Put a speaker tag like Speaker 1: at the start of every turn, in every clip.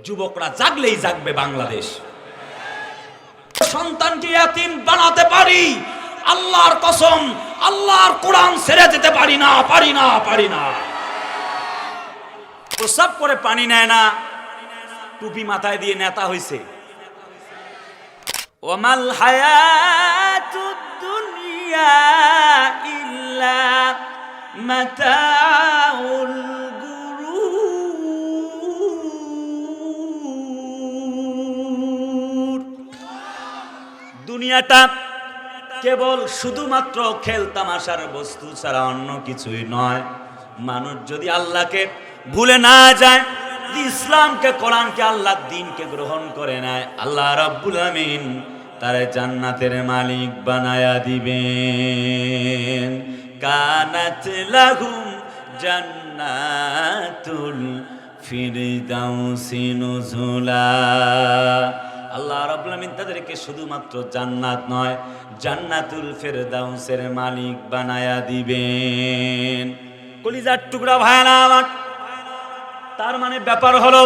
Speaker 1: যুবকরা জাগলেই জাগবে বাংলাদেশ। সন্তানকে ইয়াতীম বানাতে পারি, আল্লাহর কসম, আল্লাহর কোরআন ছেড়ে দিতে পারি না। প্রস্রাব করে পানি নেয় না, টুপি মাথায় দিয়ে নেতা হইছে। ওয়ামাল হায়াতুদ দুনিয়া ইল্লা মাতাউল গুরুর। দুনিয়াটা কেবল শুধুমাত্র খেল তামাশার বস্তু ছাড়া অন্য কিছুই নয়। মানুষ যদি আল্লাহকে ভুলে না যায়, ইসলামকে, কোরআনকে, আল্লাহর দ্বীনকে গ্রহণ করে নেয়, আল্লাহ রাব্বুল আমিন তারে জান্নাতের মালিক বানায়া দিবেন। কানাত লাহুম জান্নাতুল ফিরদাউসি নুজুলা। আল্লাহ রাব্বুল আমিন তাদেরকে শুধুমাত্র জান্নাত নয়, জান্নাতুল ফিরদাউসের মালিক বানায়া দিবেন। কলিজার টুকরা ভাইরা আমার, তার মানে ব্যাপার হলো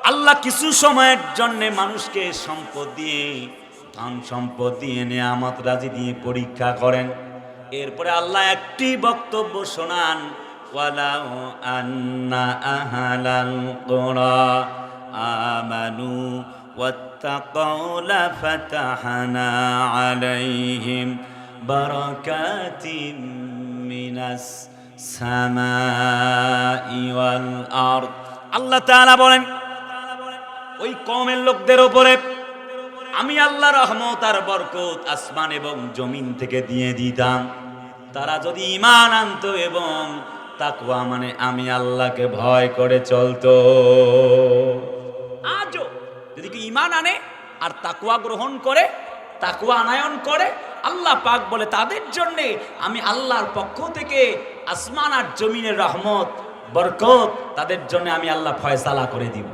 Speaker 1: আল্লাহ কিছু সময়ের জন্য মানুষকে সম্পদ দিয়ে, ধন সম্পদ দিয়ে, নিয়ামত রাজি দিয়ে পরীক্ষা করেন। এরপরে আল্লাহ একটি বক্তব্য শোনান, ওয়ালাউ আন্না আহলাল কুরা আমানু ওয়াত্তাকাউ লাফাতাহনা আলাইহিম বারাকাতিম মিনাস সামাই ওয়াল আরদ। আল্লাহ তাআলা বলেন, ওই কওমের লোকদের উপরে আমি আল্লাহ রহমত আর বরকত আসমান এবং জমিন থেকে দিয়ে দিতাম, তারা যদি ঈমান আনতো এবং তাকওয়া মানে আমি আল্লাহকে ভয় করে চলতো। আজও যদি কেউ ঈমান আনে আর তাকওয়া গ্রহণ করে, তাকওয়া আনায়ন করে, আল্লাহ পাক বলে তাদের জন্য আমি আল্লাহর পক্ষ থেকে আসমান আর জমিনের রহমত বরকত তাদের জন্য আমি আল্লাহ ফয়সালা করে দিব।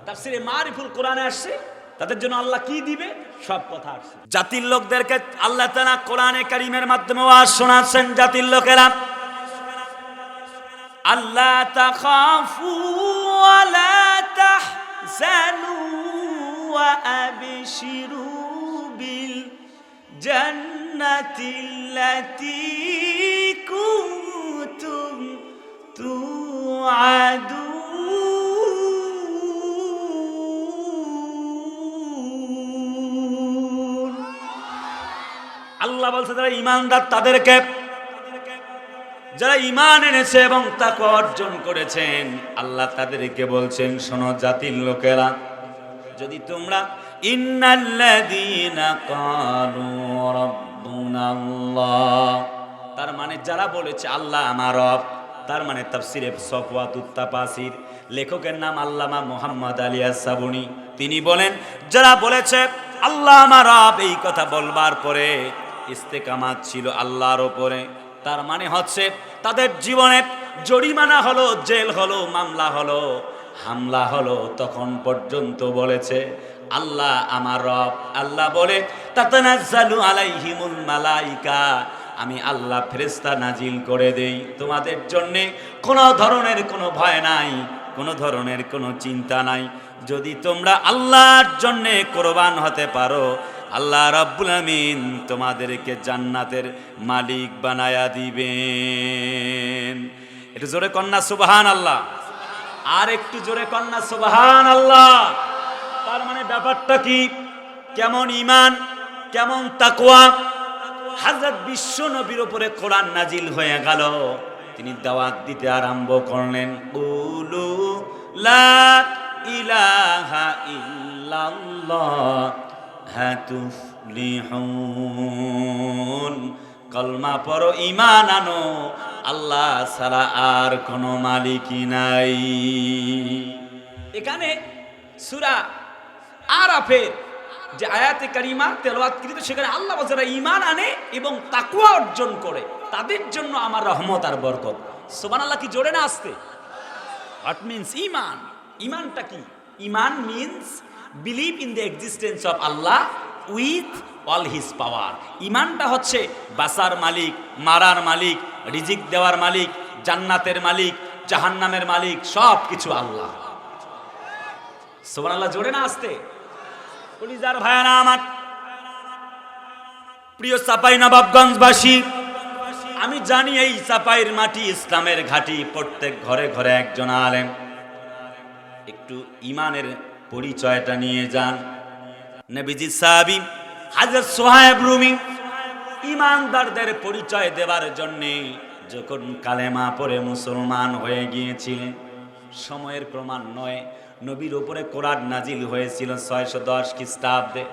Speaker 1: তাফসীরে মারিফুল কোরআনে আসছে তাদের জন্য আল্লাহ কি দিবে, সব কথা আসছে। জাতির লোকদেরকে আল্লাহ তাআলা কোরআনে কারীমের মাধ্যমে ওয়াজ শোনাচ্ছেন। জাতির লোকেরা, আল্লাহ তাখাফু ওয়া লা তাহজানু ওয়া আবশিরু বিল জান্নাতিল্লাতী কুনতুম তুআদুন। আল্লাহ বলছে যারা ঈমানদার তাদেরকে, যারা ঈমান এনেছে এবং তাকওয়া অর্জন করেছেন, আল্লাহ তাদেরকে বলছেন, শোনো জাতির লোকেরা, যদি তোমরা ইন্নাল্লাযীনা ক্বালু রাব্বুনাল্লাহ, তার মানে যারা বলেছে আল্লাহ আমার রব, তার মানে তাফসীরে সফওয়াতুত তাফাসির লেখকের নাম আল্লামা মুহাম্মদ আলী আস-সাবুনী, তিনি বলেন যারা বলেছে আল্লাহ আমার রব, এই কথা বলবার পরে ইস্তেকামাত ছিল আল্লাহর উপরে, তার মানে হচ্ছে তাদের জীবনে জরিমানা হলো, জেল হলো, মামলা হলো, হামলা হলো, তখন পর্যন্ত বলেছে আল্লাহ আমার রব। আল্লাহ বলে তাতানাজ্জালু আলাইহিমুল মালাইকা, আমি আল্লাহ ফেরেশতা নাজিল করে দেই, তোমাদের জন্য কোনো ধরনের কোনো ভয় নাই, কোনো ধরনের কোনো চিন্তা নাই। যদি তোমরা আল্লাহর জন্য কোরবান হতে পারো, আল্লাহ রাব্বুল আমিন তোমাদেরকে জান্নাতের মালিক বানায়া দিবেন। একটু জোরে কন্যা সুবহানাল্লাহ, আর একটু জোরে কন্যা সুবহানাল্লাহ। তার মানে ব্যাপারটা কি, কেমন ঈমান, কেমন তাকওয়া। হযরত বিশ্ব নবীর উপরে কোরআন নাজিল হয়ে গেল, তিনি দাওয়াত দিতে আরম্ভ করলেন, কুলু লা ইলাহা ইল্লাল্লাহ তুফলিহুন, কলমা পড়ো, ঈমান আনো, আল্লাহ ছাড়া আর কোনো মালিকই নাই। এখানে সূরা আরাফের যে আয়াতে কারিমা তেলাওয়াতকৃত, সেখানে আল্লাহ যারা ঈমান আনে এবং তাকওয়া অর্জন করে তাদের জন্য আমার রহমত আর বরকত। সুবহানাল্লাহ, কি জোরে না আসতে? হোয়াট মিন্স ঈমান? ঈমানটা কি? ঈমান means believe in the existence of Allah with all his power. ঈমানটা হচ্ছে বাসার মালিক, মারার মালিক, রিজিক দেওয়ার মালিক, জান্নাতের মালিক, জাহান্নামের মালিক, সব কিছু আল্লাহ। সুবহানাল্লাহ, জোরে না আসতে? কলিজার ভাইয়ারা আমার, প্রিয় চাপাই নবাবগঞ্জবাসী, আমি জানি এই চাপাইয়ের মাটি ইসলামের ঘাঁটি। প্রত্যেক ঘরে ঘরে একজন আলেম। একটু ইমানের পরিচয়টা নিয়ে যান। নবীজি সাহাবী হযরত সুহাইব রুমি ইমানদারদের পরিচয় দেওয়ার জন্য যখন কালেমা পড়ে মুসলমান হয়ে গিয়েছিলেন, সময়ের প্রমাণ নয়, নবীর উপরে কোরআন নাজিল হয়েছিল 610 খ্রিস্টাব্দে।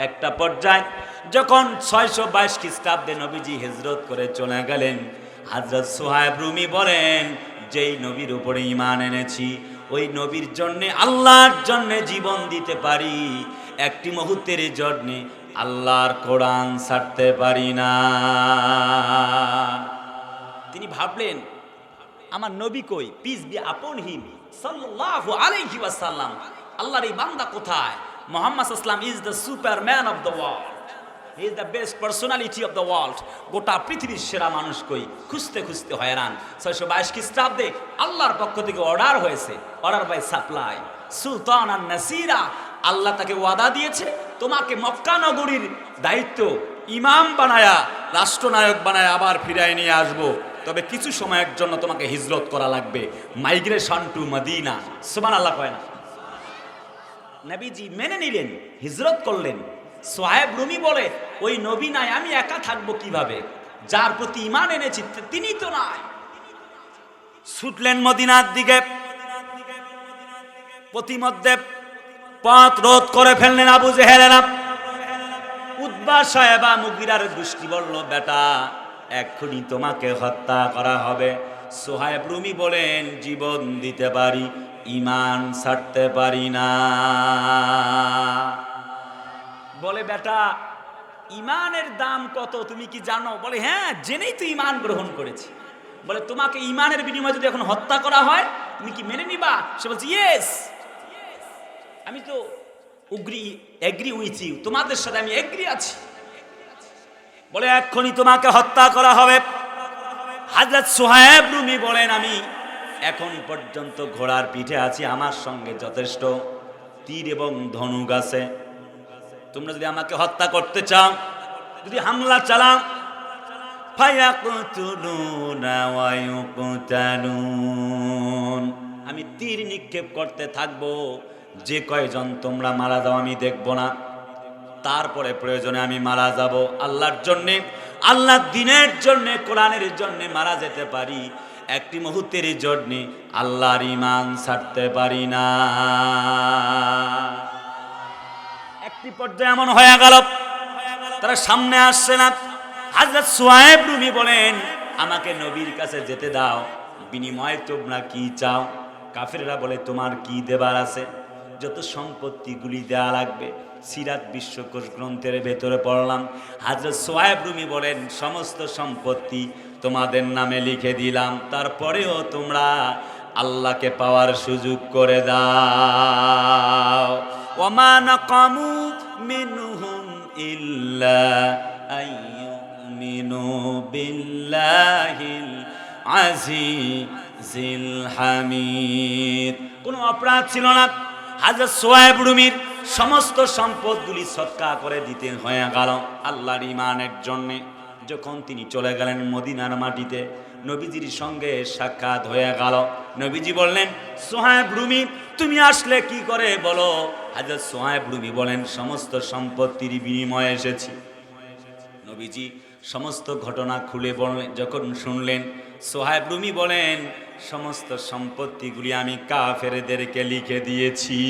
Speaker 1: একটা পর্যায়ে যখন 622 খ্রিস্টাব্দে নবীজি হিজরত করে চলে গেলেন, হযরত সুহাইব রুমি বলেন, যেই নবীর উপরে ঈমান এনেছি ওই নবীর জন্যে, আল্লাহর জন্যে জীবন দিতে পারি, একটি মুহূর্তের জন্যে আল্লাহর কোরআন ছাড়তে পারি না। তিনি ভাবলেন, আমার নবী কই, পিস বি আপন হিম সাল্লাল্লাহু আলাইহি ওয়াসাল্লাম, আল্লাহর এই বান্দা কোথায়? মুহাম্মদ সাল্লাল্লাহু আলাইহি ওয়াসাল্লাম is the Superman of the world, he is the best personality of the world. গোটা পৃথিবীর সেরা মানুষ কই, খুঁজতে খুঁজতে হয়রান। 622 খ্রিস্টাব্দে আল্লাহর পক্ষ থেকে অর্ডার হয়েছে, অর্ডার বাই সাপ্লাই, সুলতান আর নাসিরা। আল্লাহ তাকে ওয়াদা দিয়েছে, তোমাকে মক্কা নগরীর দায়িত্ব ইমাম বানায়া, রাষ্ট্রনায়ক বানায় আবার ফিরায় নিয়ে আসবো, তবে কিছু সময়ের জন্য তোমাকে হিজরত করা লাগবে, মাইগ্রেশন টু মদিনা। সুবহানাল্লাহ কয় না? নবীজি মেনে নিলেন, হিজরত করলেন। সুহাইব রুমি বলে, ওই নবী নাই, আমি একা থাকবো কিভাবে? যার প্রতি ঈমান এনেছি তিনি তো নাই। ছুটলেন মদিনার দিকে। প্রতিমধ্যে পথ রোধ করে ফেললেন আবু জেহেলেরা। উতবা সাহেবা মুগিরার গোষ্ঠী বলল, বেটা এক্ষুনি তোমাকে হত্যা করা হবে। সুহাইব রুমি বলেন, জীবন দিতে পারি, ঈমান ছাড়তে পারি না। বলে, বেটা ঈমানের দাম কত তুমি কি জানো? বলে, হ্যাঁ জেনেই তো ঈমান গ্রহণ করেছি। বলে, তোমাকে ঈমানের বিনিময়ে যদি এখন হত্যা করা হয় তুমি কি মেনে নিবা? সে বলছে, ইয়েস, আমি তো এগ্রি উইথ ইউ, তোমাদের সাথে আমি এগ্রি আছি। বলে, এক্ষুনি তোমাকে হত্যা করা হবে। হযরত সুহাইব রুমি বলেন, আমি এখন পর্যন্ত ঘোড়ার পিঠে আছি, আমার সঙ্গে যথেষ্ট তীর এবং ধনুক আছে। তোমরা যদি আমাকে হত্যা করতে চাও, যদি হামলা চালাও, ফায়াকতুলুনা ওয়া ইউকতালুন, আমি তীর নিক্ষেপ করতে থাকবো, যে কয়জন তোমরা মারা দাও আমি দেখব না। তারপরে প্রয়োজনে আমি মারা যাব আল্লাহর জন্যে, আল্লাহর দ্বীনের জন্যে, কোরআনের জন্যে মারা যেতে পারি, একটি মুহূর্তের জন্যে আল্লাহর ঈমান ছাড়তে পারি না। একটি পর্যায়ে এমন হয়ে গেল, তারা সামনে আসছে না। হযরত সুহাইব রুমি বলেন, আমাকে নবীর কাছে যেতে দাও, বিনিময়ে তোমরা কি চাও? কাফেররা বলে, তোমার কি দেবার আছে? যত সম্পত্তিগুলি দেয়া লাগবে। সিরাত বিশ্বকোষ গ্রন্থের ভেতরে পড়লাম, হযরত সুহাইব রুমি বলেন, সমস্ত সম্পত্তি তোমাদের নামে লিখে দিলাম, তারপরেও তোমরা আল্লাহকে পাওয়ার সুযোগ করে দাও। ওমা নাকামু মিনহুম ইল্লা আইয়ুমিনু বিল্লাহিল আজিজিল হামিদ। কোনো অপরাধ ছিল না। হযরত সুহাইব রুমির সমস্ত সম্পদগুলি সদকা করে দিতে হয়ে গেল আল্লাহর ঈমানের জন্যে। যখন তিনি চলে গেলেন মদিনার মাটিতে, নবীজির সঙ্গে সাক্ষাৎ হয়ে গেল। নবীজি বললেন, সুহাইব রুমি তুমি আসলে কি করে বলো? হযরত সুহাইব রুমি বলেন, সমস্ত সম্পত্তির বিনিময়ে এসেছি। নবীজি সমস্ত ঘটনা খুলে বললেন। যখন শুনলেন, সুহাইব রুমি বলেন, সমস্ত সম্পত্তিগুলি আমি কাফেরদেরকে লিখে দিয়েছি।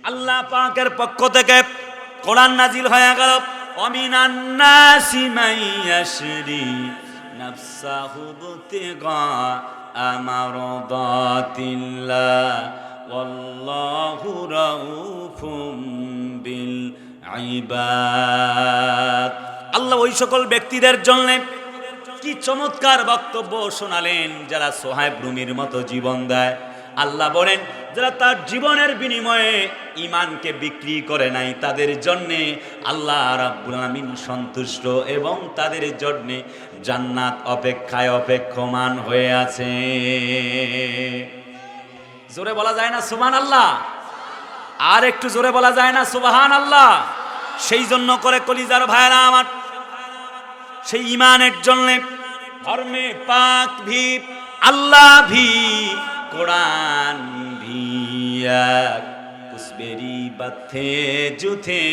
Speaker 1: আল্লাহ পাকের পক্ষ থেকে কোরআন নাজিল হয়ে গেল, ওয়ামিনান নাসি মাইয়াশরি নাফসাহু বুতিগা আমারদাতিল্লাহ ওয়াল্লাহু রাউফুম বিল ইবাদ। আল্লাহ ওই সকল ব্যক্তিদের জন্য কি চমৎকার বক্তব্য শোনালেন যারা সুহাইব রুমির মতো জীবন দেয়। আল্লাহ বলেন, যারা তার জীবনের বিনিময়ে ঈমানকে বিক্রি করে নাই, তাদের জন্যে আল্লাহ রাব্বুল আমিন সন্তুষ্ট এবং তাদের জন্যে জান্নাত অপেক্ষায় অপেক্ষমান হয়ে আছে। জোরে বলা যায় না সুবহানাল্লাহ? আর একটু জোরে বলা যায় না সুবহানাল্লাহ? সেই জন্য করে কলিজার ভাইরা আমার, সেই ইমানের জন্য ধর্মে পাক ভি, আল্লাহ ভি, কোরআন ভি, কুসবেরি বাথে জুথে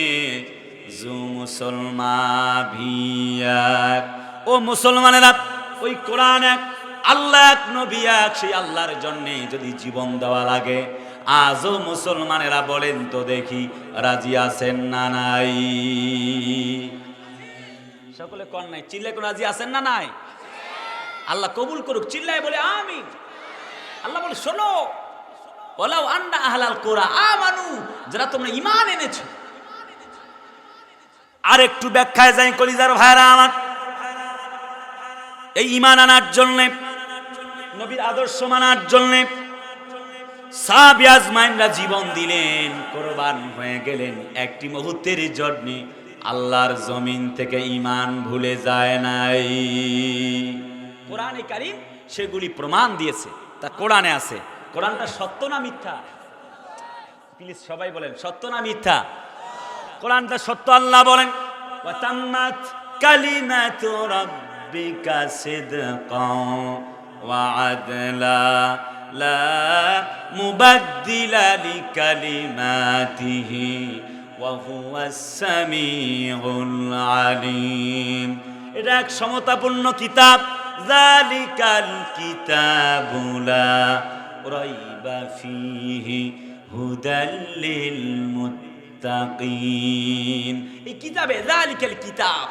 Speaker 1: জু মুসলমান ভি। ও মুসলমানেরা, ওই কোরআন এক, আল্লাহ এক, নবী এক, সেই আল্লাহর জন্যে যদি জীবন দেওয়া লাগে, আজও মুসলমানেরা বলেন তো দেখি রাজি আছেন না নাই? সকলে কোন নাই, চিল্লায় কোন রাজি আছেন না নাই? আল্লাহ কবুল করুক, চিল্লায় বলে আমিন। আল্লাহ বলে শোনো, ওয়ালাউ আন্না আহলাল কুরা আমানু, যারা তোমরা ঈমান এনেছো। আর একটু ব্যাখ্যায় যাই কলিজার ভাইরা আমার, এই ঈমান আনার জন্য, নবীর আদর্শ মানার জন্য সাহাবী আজমাইনরা জীবন দিলেন, কোরবান হয়ে গেলেন একটি মুহূর্তের জন্য। আল্লাহর জমিন থেকে ঈমান ভুলে যায় নাই। কোরআনে কারীম সেগুলি প্রমাণ দিয়েছে, তা কোরআনে আছে। কোরআনটা সত্য না মিথ্যা? প্লিজ সবাই বলেন সত্য না মিথ্যা? কোরআনটা সত্য। আল্লাহ বলেন ওয়া তাম্মাত কালিমাতু রাব্বিকা সিদকান ওয়া আদলা লা মুবাদ্দিলা লিকালিমাতিহি ওয়া হুয়াস সামিউল আলিম। এটা এক সমতাপূর্ণ কিতাব। যালিকাল কিতাবু লা রাইবা ফীহি হুদাল লিল মুত্তাকিন। এই কিতাবে, যালিকাল কিতাব,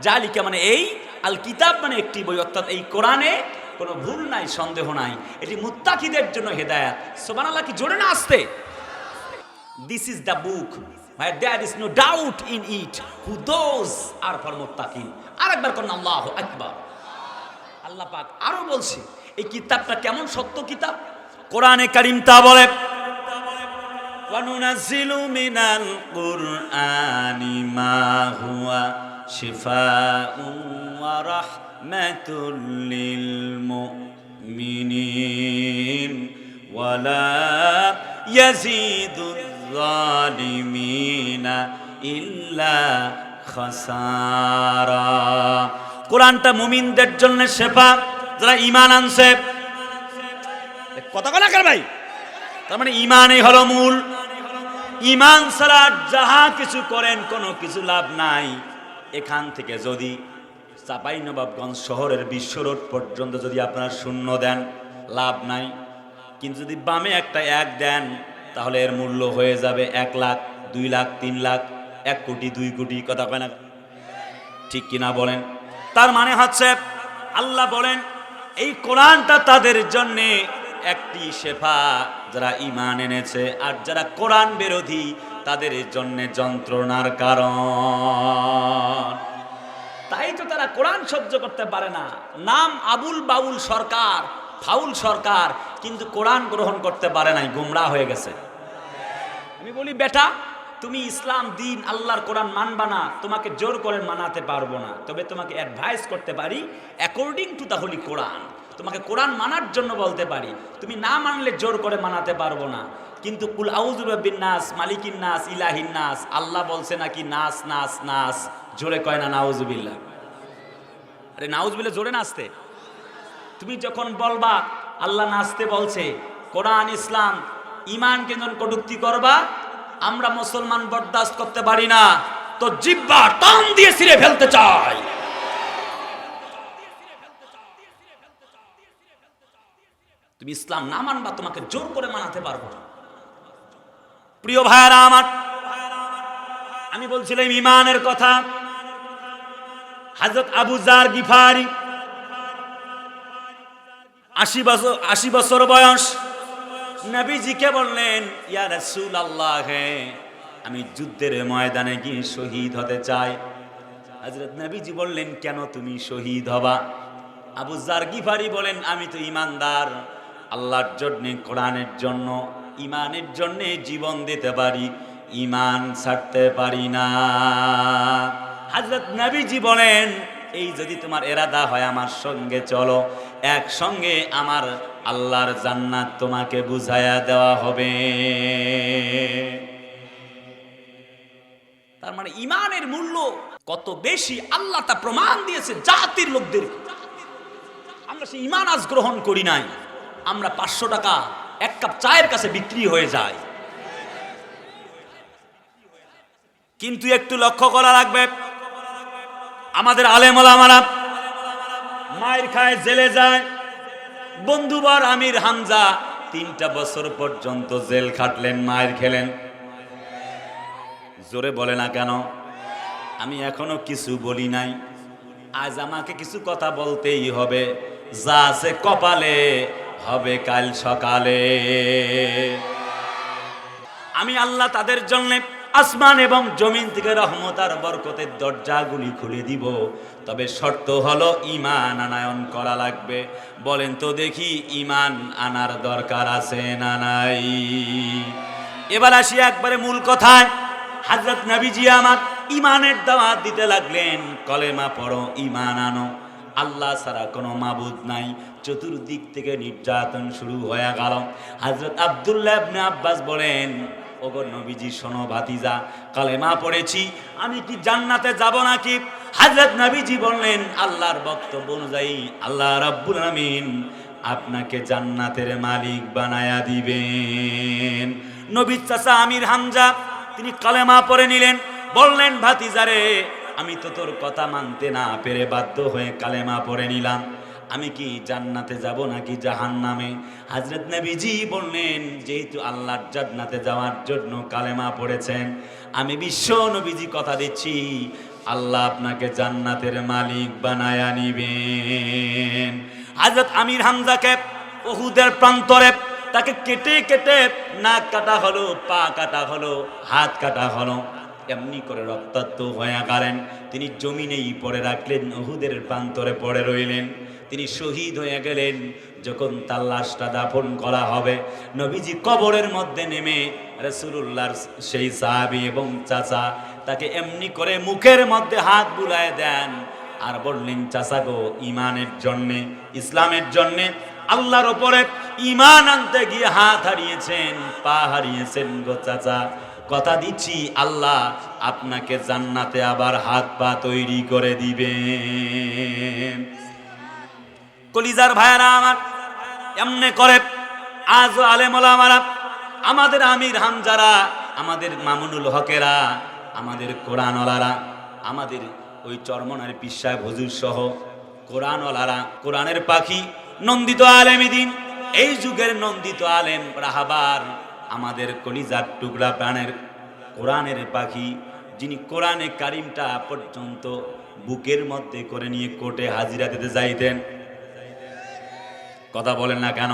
Speaker 1: জালিকা মানে এই, আল কিতাব মানে একটি বই, অর্থাৎ এই কোরআনে কোনো ভুল নাই, সন্দেহ নাই। এটি মুত্তাকিদের জন্য হেদায়েত। সুবহানাল্লাহ, কি জোরে না আসতে? This is the book where there is no doubt in it who those are for muttaqin। আরেকবার কোন আল্লাহু আকবার। আল্লাহ পাক আরো বলছে এই কিতাবটা কেমন সত্য কিতাব। কোরআনে কারীম তা বলে ওয়া নুনাজ্জিলু মিনাল কুরআনি মা হুয়া শিফাউন ওয়া রাহমাতুল লিল মুমিনিন ওয়া লা ইয়াজিদুল যালিমিনা ইল্লা খাসারা। কোরআনটা মুমিনদের জন্য শেফা, যারা ঈমান আনছে। কথা বলা কর ভাই, তার মানে ঈমানই হলো মূল। ঈমান ছাড়া যাহা কিছু করেন কোনো কিছু লাভ নাই। এখান থেকে যদি চাঁপাইনবাবগঞ্জ শহরের বিশ্ব রোড পর্যন্ত যদি আপনারা শূন্য দেন, লাভ নাই। কিন্তু যদি বামে একটা এক দেন, তাহলে এর মূল্য হয়ে যাবে 1 লাখ, 2 লাখ, 3 লাখ, 1 কোটি, 2 কোটি। কথা কয় না? ঠিক কিনা বলেন? তার মানে হচ্ছে আল্লাহ বলেন এই কোরআনটা তাদের জন্য একটি শেফা, যারা ঈমান এনেছে। আর যারা কোরআন বিরোধী, তাদের জন্য যন্ত্রণার কারণ। তাই তো তারা কোরআন সহ্য করতে পারে না। নাম আবুল বাউল সরকার, ফাউল সরকার, কিন্তু কোরআন গ্রহণ করতে পারে নাই, গোমরাহ হয়ে গেছে। আমি বলি বেটা, তুমি ইসলাম দিন আল্লাহর কোরআন মানবা না, তোমাকে জোর করে মানাতে পারবো না। তবে তোমাকে অ্যাডভাইস করতে পারি অ্যাকর্ডিং টু দ্য হোলি কোরআন। তোমাকে কোরআন মানার জন্য বলতে পারি, তুমি না মানলে জোর করে মানাতে পারবো না। কিন্তু কুল আউযু বিরাব্বিন নাস, মালিকিন নাস, ইলাহিন নাস, আল্লাহ বলছে নাকি নাস নাস নাস, জোরে কয় না নাউযুবিল্লাহ? আরে নাউযুবিল্লাহ জোরে নাচতে। তুমি যখন বলবা আল্লাহ নাচতে বলছে, কোরআন ইসলাম ঈমানকে যখন কটূক্তি করবা, আমরা মুসলমান বরদাস্ত করতে পারি না, তো জিহ্বা টান দিয়ে ছিঁড়ে ফেলতে চাই। তুমি ইসলাম না মানবা, তোমাকে জোর করে মানাতে পারবো না। প্রিয় ভাইরা আমার, আমি বলছিলাম ঈমানের কথা। হযরত আবু যার গিফারি 80 বছর বয়স, নবীজিকে বললেন ইয়া রাসূলুল্লাহ, আমি যুদ্ধের ময়দানে গিয়ে শহীদ হতে চাই। হযরত নবীজি বললেন কেন তুমি শহীদ হবা? আবু যার গিফারি বলেন আমি তো ঈমানদার, আল্লাহর জন্য, কোরআনের জন্য, ঈমানের জন্য জীবন দিতে পারি, ঈমান ছাড়তে পারি না। হযরত নবীজি বলেন এই যদি তোমার ইরাদা হয় আমার সঙ্গে চলো, একসঙ্গে আমার আল্লাহর জান্নাত তোমাকে বুঝায়া দেওয়া হবে। তার মানে ইমানের মূল্য কত বেশি আল্লাহ তা প্রমাণ দিয়েছে জাতির লোকদের। আমরা সেই ইমান আজ গ্রহণ করি নাই, আমরা 500 টাকা এক কাপ চায়ের কাছে বিক্রি হয়ে যায়। কিন্তু একটু লক্ষ্য করা লাগবে, আমাদের আলেম ওলামারা মায়ের খায়, জেলে যায়। বন্ধুবর আমির হামজা 3টা বছর পর্যন্ত জেল খাটলেন, মায়ের খেলেন। জোরে বলে না কেন? আমি এখনো কিছু বলি নাই, আজ আমাকে কিছু কথা বলতেই হবে। যা আছে কপালে হবে কাল সকালে। আমি আল্লাহ তাদের জন্য আসমান এবং জমিন থেকে রহমত আর বরকতের দরজাগুলি খুলে দিব, তবে শর্ত হলো ঈমান আনায়ন করা লাগবে। বলেন তো দেখি, ঈমান আনার দরকার আছে না নাই? এবার আসি একবারে মূল কথায়। হযরত নবীজি আমার ঈমানের দাওয়াত দিতে লাগলেন, কলেমা পড়ো, ঈমান আনো, আল্লাহ ছাড়া কোনো মাবুদ নাই। চতুর্দিক থেকে নির্যাতন শুরু হয়ে গেল। হযরত আব্দুল্লাহ ইবনে আব্বাস বলেন, ওগো নবীজি শোনো ভাতিজা, কালেমা পড়েছি, আমি কি জান্নাতে যাব নাকি? হযরত নবীজি বললেন, আল্লাহর বক্তব্য অনুযায়ী আল্লাহ রাব্বুল আমিন আপনাকে জান্নাতের মালিক বানায়া দিবেন। নবীর চাচা আমির হামজা তিনি কালেমা পড়ে নিলেন, বললেন, ভাতিজারে, আমি তো তোর কথা মানতে না পেরে বাধ্য হয়ে কালেমা পড়ে নিলাম, আমি কি জান্নাতে যাব নাকি জাহান্নামে? হযরত নবীজি বললেন, যেহেতু আল্লাহর জান্নাতে যাওয়ার জন্য কালেমা পড়েছেন, আমি বিশ্ব নবীজি কথা দিচ্ছি, আল্লাহ আপনাকে জান্নাতের মালিক বানায়া নিবেন। হযরত আমির হামজাকে উহুদের প্রান্তরে তাকে কেটে কেটে নাক কাটা হলো, পা কাটা হলো, হাত কাটা হলো, এমনি করে রক্তাক্ত হয়ে গেলেন। তিনি জমিনেই পড়ে রাখলেন, উহুদের প্রান্তরে পড়ে রইলেন। তিনি শহীদ হয়ে গেলেন। যখন তার লাশটা দাফন করা হবে, নবীজি কবরের মধ্যে নেমে রাসূলুল্লাহর সেই সাহাবী এবং চাচা তাকে এমনি করে মুখের মধ্যে হাত বুলায় দেন আর বললেন, চাচা গো, ঈমানের জন্যে, ইসলামের জন্যে, আল্লাহর উপরে ঈমান আনতে গিয়ে হাত হারিয়েছেন, পা হারিয়েছেন গো চাচা, কথা দিচ্ছি আল্লাহ আপনাকে জান্নাতে আবার হাত পা তৈরি করে দিবেন। কলিজার ভাইরা আমার, এমনি করে আজ আলেম ওলামারা, আমাদের আমির হামজারা, আমাদের মামুনুল হকেরা, আমাদের কোরআনওয়ালারা, আমাদের ওই চরমনার পীর সাহেব হুজুর সহ কোরআনওয়ালারা, কোরআনের পাখি, নন্দিত আলেমী দ্বীন, এই যুগের নন্দিত আলেম রাহাবার, আমাদের কলিজার টুকরা প্রাণের কোরআনের পাখি, যিনি কোরআনে কারিমটা পর্যন্ত বুকের মধ্যে করে নিয়ে কোর্টে হাজিরা দিতে যাইতেন। কথা বলেন না কেন?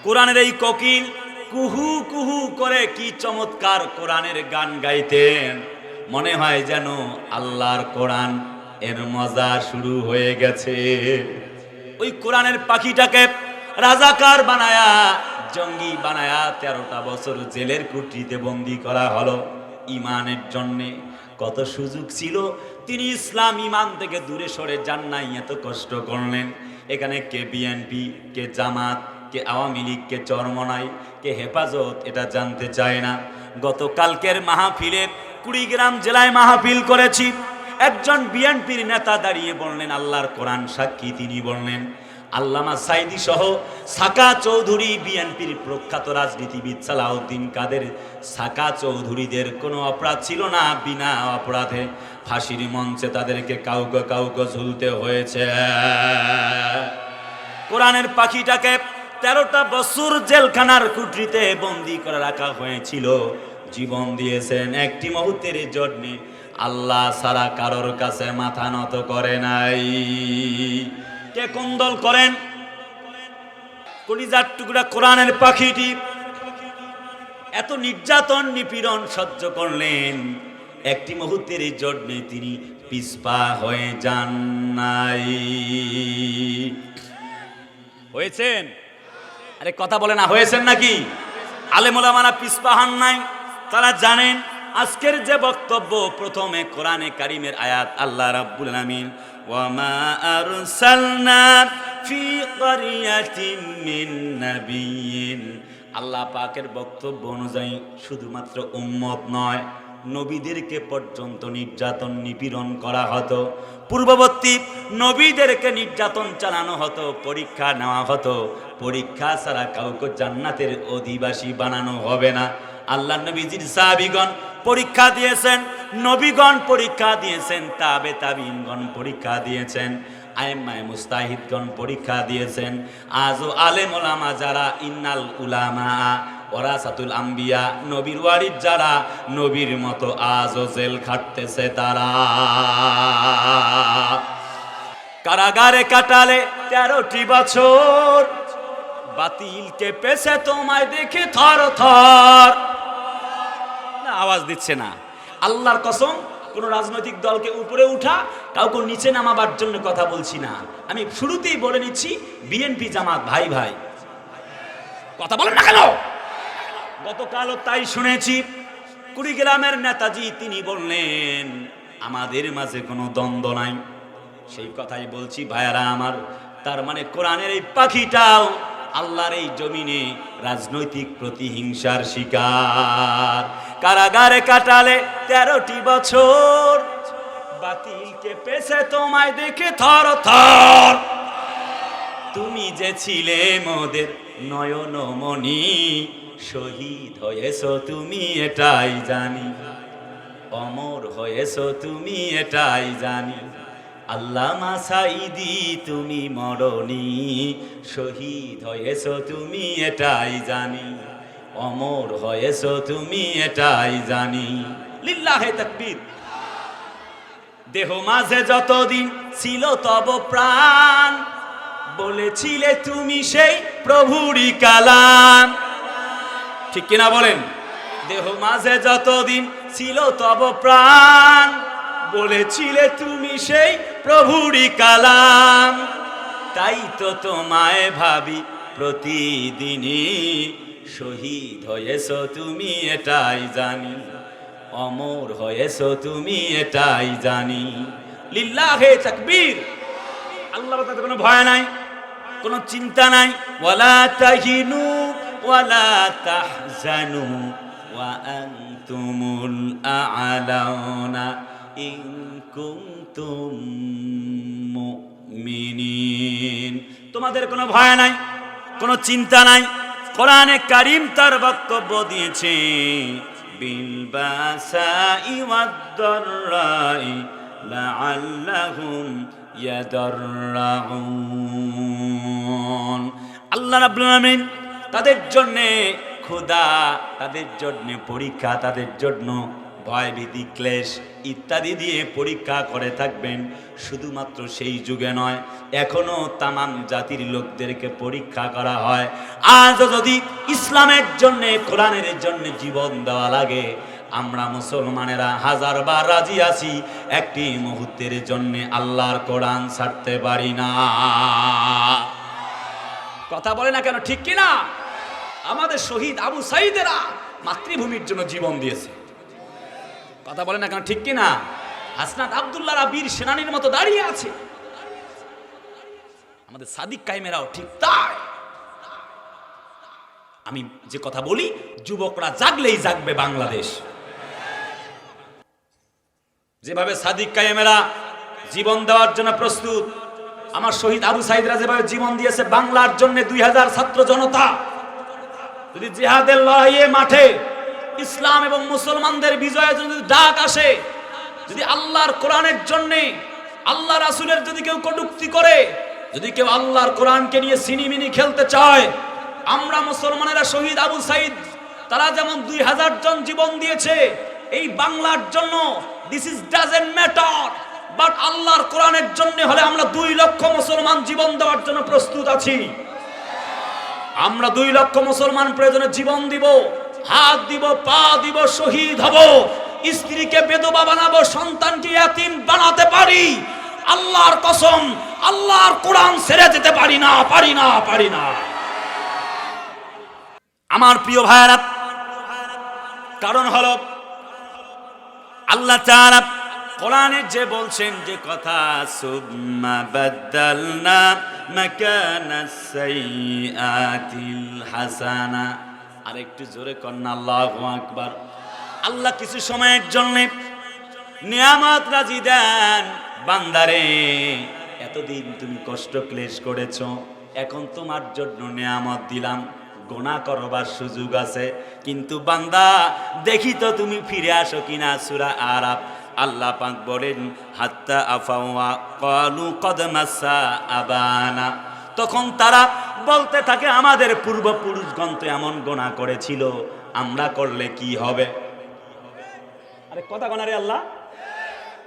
Speaker 1: কোরআনের এই কোকিল কুহু কুহু করে কি চমৎকার কোরআনের গান গাইতেন, মনে হয় যেন আল্লাহর কোরআন এর মজা শুরু হয়ে গেছে। ওই কোরআনের পাখিটাকে রাজাকার বানায়া, জঙ্গি বানায়া 13টা বছর জেলের কুঠরিতে বন্দী করা হলো ঈমানের জন্যে। কত সুযোগ ছিল, তিনি ইসলাম ঈমান থেকে দূরে সরে যান নাই, এত কষ্ট করলেন। এখানে কে বিএনপি, কে জামাত, কে আওয়ামী লীগ, কে চরমনাই, কে হেফাজত, এটা জানতে চায় না। গতকালকের মাহফিলে কুড়িগ্রাম জেলায় মাহফিল করেছি, একজন বিএনপির নেতা দাঁড়িয়ে বললেন, আল্লাহর কোরআন সাক্ষী, তিনি বললেন, আল্লামা সাইদি সহ সাকা চৌধুরী, বিএনপির প্রখ্যাত রাজনীতিবিদ সালাউদ্দিন কাদের, সাকা চৌধুরীদের কোনো অপরাধ ছিল না, বিনা অপরাধে ফাঁসির মঞ্চে তাদেরকে কাউকে কাউকে ঝুলতে হয়েছে। কোরআনের পাখিটাকে 13টা বছর জেলখানার কুঠরিতে বন্দী করে রাখা হয়েছিল, জীবন দিয়েছেন একটি মুহূর্তের জন্য, আল্লাহ ছাড়া কারোর কাছে মাথা নত করে নাই। কে কোন দল করেন? কলিজার টুকরা কোরআনের পাখিটি এত নির্যাতন নিপীড়ন সহ্য করলেন, একটি মুহূর্তের জন্য তিনি পিছপা হয়ে যান নাই। হয়েছেন? আরে কথা বলে না, হয়েছেন নাকি? আলেম ওলামারা পিছপা হন নাই, তারা জানেন আজকের যে বক্তব্য, প্রথমে কোরআনে কারিমের আয়াত, আল্লাহ রাব্বুল আলামিন ওয়ামা আরসালনা ফি ক্বরিয়াতিন মিন নাবিয়্যিন, আল্লাহ পাকের বক্তব্য অনুযায়ী শুধুমাত্র উম্মত নয়, নবীদেরকে পর্যন্ত নির্যাতন নিপীড়ন করা হতো, পূর্ববর্তী নবীদেরকে নির্যাতন চালানো হতো, পরীক্ষা নেওয়া হতো। পরীক্ষা ছাড়া কাউকে জান্নাতের অধিবাসী বানানো হবে না। আল্লাহ নবীজির সাহাবীগণ পরীক্ষা দিয়েছেন, নবীগণ পরীক্ষা দিয়েছেন, তাবে তাবিঈনগণ পরীক্ষা দিয়েছেন, আইম্মায়ে মুস্তাহিদগণ পরীক্ষা দিয়েছেন। আজও আলেম ওলামা যারা, ইন্নাল উলামা ওয়ারাসাতুল আম্বিয়া, নবীর ওয়ারিস যারা, নবীর মতো আজও জেল খাটতেছে তারা। কারাগারে কাটালে 13টি বছর, বাতিলকে পেছে তোমায় দেখে থর থর। আওয়াজ দিচ্ছে না। আল্লাহর কসম, কোন রাজনৈতিক দলকে উপরে উঠা, কাউকে নিচে নামাবার জন্য কথা বলছি না। আমি শুরুতেই বলে নিচ্ছি, বিএনপি জামাত ভাই ভাই, কথা বলেন না কেন? গতকালও তাই শুনেছি, কুড়িগ্রামের নেতাজি তিনি বললেন আমাদের মাঝে কোনো দ্বন্দ্ব নাই। সেই কথাই বলছি ভাইয়ারা আমার। তার মানে কোরআনের এই পাখিটাও আল্লাহর এই জমিনে রাজনৈতিক প্রতিহিংসার শিকার। কারাগারে কাটালে 13টি বছর, বাতিলকে পেছে তোমায় দেখে থর থর। তুমি যে ছিলে মোদের নয়নমণি, শহীদ হয়েছো তুমি এটাই জানি, অমর হয়েছো তুমি এটাই জানি। আল্লামা সাঈদী তুমি মরণি, শহীদ হয়েছো তুমি এটাই জানি, অমর হয়েছো তুমি এটাই জানি। লিল্লাহে তাকবীর। দেহ মাঝে যতদিন ছিল তব প্রাণ, বলেছিলে তুমি সেই প্রভুরই কালাম। ঠিক কিনা বলেন? দেহ মাঝে যতদিন ছিল তব প্রাণ, বলেছিলে তুমি সেই প্রভুরই কালাম। তাই তো তোমায় ভাবি প্রতিদিনই, শহীদ হয়েছো তুমি এটাই জানি, অমর হয়েছো তুমি এটাই জানি। লিল্লাহে তাকবীর। আল্লাহর কাছে কোনো ভয় নাই, কোনো চিন্তা নাই। ওয়ালা তাহিনু ওয়ালা তাহজানু ওয়া আনতুমুল আ'লাউনা ইন কুনতুম মুমিনিন। তোমাদের কোনো ভয় নাই, কোনো চিন্তা নাই। কোরআনে কারীম তার বক্তব্য দিয়েছে, বিল বাসাই ওয়াদ দাররাই লাআল্লাহুম ইয়াদাররাউন। আল্লাহ রাব্বুল আলামিন তাদের জন্যে ক্ষুধা, তাদের জন্যে পরীক্ষা, তাদের জন্য ভয় ভীতি ক্লেশ ইত্যাদি দিয়ে পরীক্ষা করে থাকবেন। শুধুমাত্র সেই যুগে নয়, এখনো তামাম জাতির লোকদেরকে পরীক্ষা করা হয়। আজও যদি ইসলামের জন্য, কোরআনের জন্য জীবন দেওয়া লাগে, আমরা মুসলমানেরা হাজারবার রাজি আছি, একটি মুহূর্তের জন্য আল্লাহর কোরআন ছাড়তে পারি না। কথা বলে না কেন? ঠিক কিনা? আমাদের শহীদ আবু সাঈদেরা মাতৃভূমির জন্য জীবন দিয়েছে। কথা বলে না কেন? ঠিক কিনা? হাসনাত আব্দুল্লাহরা বীর সেনানীর মতো দাঁড়িয়ে আছে। আমাদের সাদিক কায়েমেরাও ঠিক তাই। আমি যে কথা বলি, যুবকরা জাগলেই জাগবে বাংলাদেশ। যেভাবে সাদিক কায়েমেরা জীবন দেওয়ার জন্য প্রস্তুত, আমার শহীদ আবু সাঈদরা যেভাবে জীবন দিয়েছে বাংলার জন্য, 2000 ছাত্র জনতা যদি জিহাদের লড়াইয়ে মাঠে ইসলাম এবং মুসলমানদের বিজয়ের জন্য ডাক আসে, যদি আল্লাহর কোরআনের জন্য, আল্লাহ রাসূলের যদি কেউ কটূক্তি করে, যদি কেউ আল্লাহর কোরআনকে নিয়ে সিনিমিনি খেলতে চায়, আমরা মুসলমানেরা শহীদ আবু সাঈদ তারা যেমন 2000 জন জীবন দিয়েছে এই বাংলার জন্য, this is doesn't matter, but আল্লাহর কোরআনের জন্য হলে আমরা 2 লক্ষ মুসলমান জীবন দেওয়ার জন্য প্রস্তুত আছি। আমরা 2 লক্ষ মুসলমান প্রয়োজনে জীবন দিব, হাত দিব, পা দিব, শহীদ হব, স্ত্রীকে বেদবা বানাবো, সন্তানকে ইয়াতীম বানাতে পারি। আল্লাহর কসম, আল্লাহর কোরআন ছেড়ে যেতে পারি না, পারি না, পারি না। আমার প্রিয় ভাইরা, কারণ হলো আল্লাহ তাআলা কোরআনে যে বলছেন যে কথা, সুম্মা বাদদালনা মাকানাস সাইয়্যাতিল হাসানা। আরেকটু জোরে কন্না আল্লাহু আকবার। আল্লাহ কিছু সময়ের জন্য নিয়ামত রাজি দেন, বান্দারে এতদিন তুমি কষ্ট ক্লেশ করেছো, এখন তোমার জন্য নিয়ামত দিলাম, গুনাহ করবার সুযোগ আছে, কিন্তু বান্দা দেখি তো তুমি ফিরে আসো কিনা। সূরা আরাফ আল্লাহ পাক বলেন হাত্তা আফাওয়া ক্বালু কদ মাসা আবানা, তখন তারা বলতে থাকে আমাদের পূর্বপুরুষগণ তো এমন গুনাহ করেছিল, আমরা করলে কি হবে? আরে কথা গনারে আল্লাহ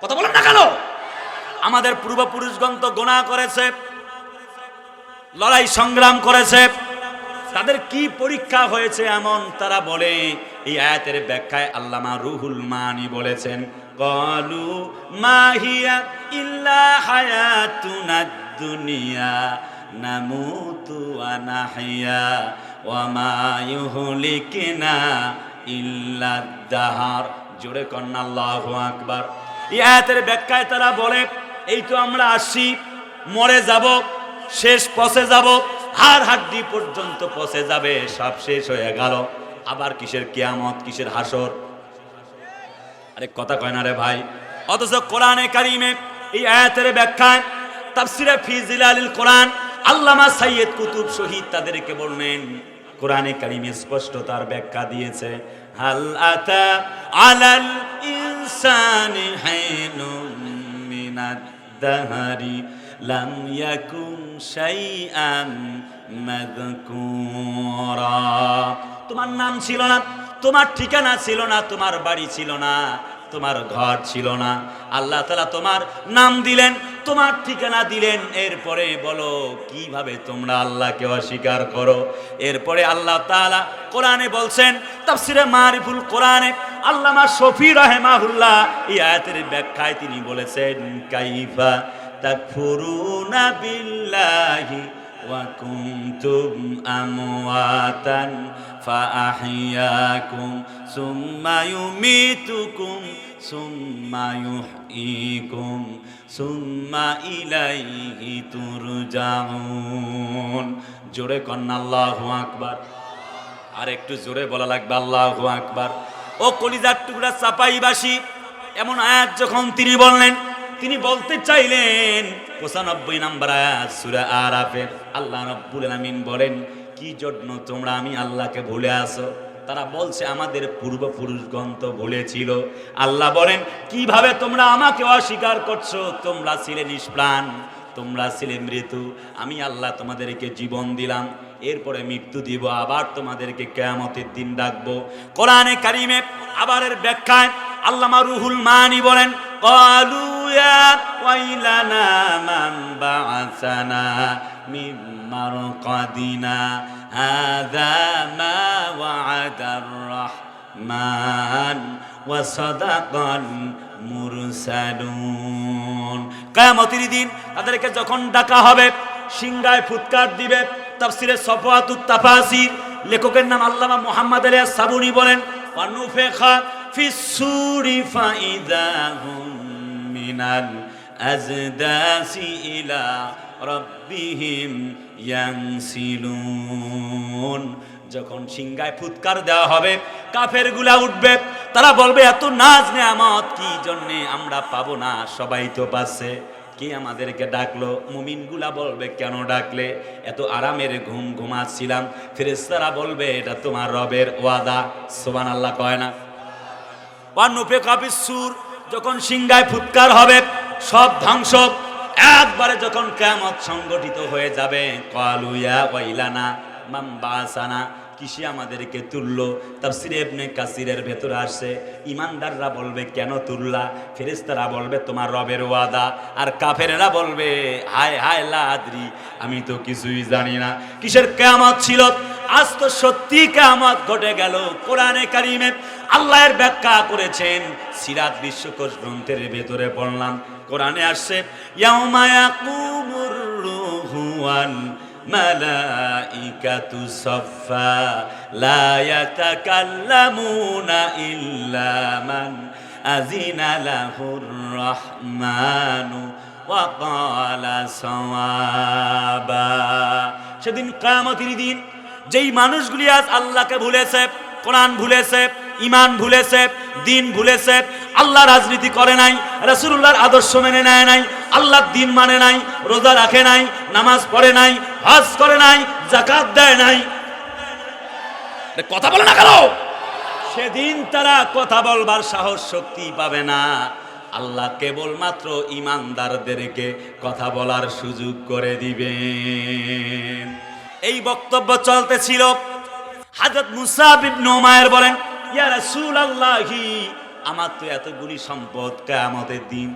Speaker 1: কথা বলেন না কেন? আমাদের পূর্বপুরুষগণ তো গুনাহ করেছে, লড়াই সংগ্রাম করেছে, তাদের কি পরীক্ষা হয়েছে এমন তারা বলে। এই আয়াতের ব্যাখ্যায় আল্লামা রুহুল মানি বলেছেন ক্বালু মা হিয়া ইল্লা হায়াতুনাদ দুনিয়া নামুতু ওয়া নাহইয়া ওয়া মা ইউহলিকুনা ইল্লা দাহার। জোরে কন্না আল্লাহু আকবার। এই আয়াতের ব্যাখ্যায় তারা বলে এই তো আমরা আসি, মরে যাব, শেষ পচে যাব, হাড় হাড্ডি পর্যন্ত পচে যাবে, সব শেষ হয়ে গেল, আবার কিসের কিয়ামত, কিসের হাসর? আরে কথা কয় না রে ভাই। অথচ কোরআনে কারিমে এই আয়াতের ব্যাখ্যায় তাফসিরে ফি জিলালিল কোরআন আল্লামা সাইয়্যিদ কুতুব শহীদ তাদেরকে বললেন, কোরআনে কারিমে স্পষ্ট তার ব্যাখ্যা দিয়েছে হাল আতা আলাল ইনসানি হাইনুম মিনাদ দাহরি লাম ইয়াকুন শাইআম মাযকুরা। তোমার নাম ছিল না, তোমার ঠিকানা ছিল না, তোমার বাড়ি ছিল না, তোমার ঘর ছিল না, আল্লাহ তাআলা তোমার নাম দিলেন, তোমার ঠিকানা দিলেন, এরপরে বলো কিভাবে তোমরা আল্লাহকে অস্বীকার করো? এরপরে আল্লাহ তাআলা কোরআনে বলছেন তাফসিরে মারিফুল কোরআনে আল্লামা শফি রাহিমাহুল্লাহ এই আয়াতের ব্যাখ্যায় তিনি বলেছেন কাইফা তাকফুরুনা বিল্লাহি ওয়া কুনতুম আমওয়াতান ফাআহইয়াকুম সুম্মা ইউমীতুকুম সুম্মা ইউহয়ীকুম সুম্মা ইলাইহি তুরজাউন। জোরে কন্না আল্লাহু আকবার। আর একটু জোরে বলা লাগবে আল্লাহু আকবার। ও কলিজার টুকরা চাপাইবাসী, এমন আয়াত যখন তিনি বললেন, তিনি বলতে চাইলেন 95 নম্বর আয়াত সূরা আরাফের আল্লাহ রাব্বুল আলামিন বলেন কি জন্য তোমরা আমি আল্লাহকে ভুলে আসো? তারা বলছে আমাদের পূর্বপুরুষগণ তো ভুলেছিল। আল্লাহ বলেন কিভাবে তোমরা আমাকে অস্বীকার করছো? তোমরা ছিলে নিষ্প্রাণ, তোমরা ছিলে মৃত্যু, আমি আল্লাহ তোমাদেরকে জীবন দিলাম, এরপরে মৃত্যু দিব, আবার তোমাদেরকে কিয়ামতের দিন ডাকবো। কোরআনে কারিমে আবার এর ব্যাখ্যায় আল্লামা রুহুল মানি বলেন ক্বালু ইয়া ওয়াইলানা মান বা'আসানা মিন মারকাদিনা হাযা মা ওয়া'আদার রাহমান ওয়া সাদাকাল মুরসালুন। কিয়ামতের দিন তাদেরকে যখন ডাকা হবে, সিংহায় ফুৎকার দিবে। তাফসিরে সফওয়াতুত তাফাসির লেখকের নাম আল্লামা মুহাম্মদ আলী আস-সাবুনী বলেন ওয়ানুফিখা ফিস-সূরি ফাইযা হুম মিনাল আজদাসি ইলা রাব্বিহিম ইয়ানসিলুন। যখন সিংহায় ফুৎকার দেওয়া হবে, কাফেরগুলা উঠবে, তারা বলবে এত নাজ নেয়ামত কি জন্যে আমরা পাবো না, সবাই তো পাচ্ছে, কে আমাদেরকে ডাকলো? মুমিনগুলা বলবে কেন ডাকলে? এত আরামের ঘুম ঘুমাচ্ছিলাম। ফেরেশতারা বলবে এটা তোমার রবের ওয়াদা। সুবহানাল্লাহ কয় না? ওয়ানুফিখা ফিস-সূর, যখন সিংহায় ফুৎকার হবে, সব ধ্বংস একবারে যখন কিয়ামত সংগঠিত হয়ে যাবে, ক্বালু ইয়া ওয়াইলানা মান বা'আসানা, কিসে আমাদেরকে তুললো? তাফসিরে ইবনে কাসিরের ভেতরে আসছে ঈমানদাররা বলবে কেন তুললা? ফেরেশতারা বলবে তোমার রবের ওয়াদা। আর কাফেররা বলবে হায় হায় লা আদরি, আমি তো কিছুই জানি না কিসের কিয়ামত ছিল। আজ তো সত্যি কিয়ামত ঘটে গেল। কোরআনে কারিমে আল্লাহর ব্যাখ্যা করেছেন, সিরাত বিশ্বকোষ গ্রন্থের ভেতরে পড়লাম, কোরআনে আসছে ইয়াউমা ইয়াকুমুর রূহু ওয়াল মালাইকাতু সাফফা লা ইয়াতাকাল্লামুনা ইল্লা মান আযিনা লাহুর রাহমানু ওয়া ক্বালা সাওয়াবা। সেদিন কিয়ামতের দিন যেই মানুষগুলি আজ আল্লাহকে ভুলেছে, কোরআন ভুলেছে, ইমান ভুলেছে, দিন ভুলেছে, আল্লাহ রাজনীতি করে নাই, রাসূলুল্লাহর আদর্শ মেনে নেয় নাই, আল্লাহর দিন মানে নাই, রোজা রাখে নাই, নামাজ পড়ে নাই, হজ করে নাই, যাকাত দেয় নাই। কথা বলে না কেন? সেদিন তারা কথা বলবার সাহস শক্তি পাবে না। আল্লাহ কেবলমাত্র ইমানদারদেরকে কথা বলার সুযোগ করে দিবেন। এই বক্তব্য চলতেছিল। হযরত মুসাব ইবনে উমাইর বলেন, ইয়া রাসূলুল্লাহি, আমার তো এতগুলি সম্পদ, কিয়ামতের দিন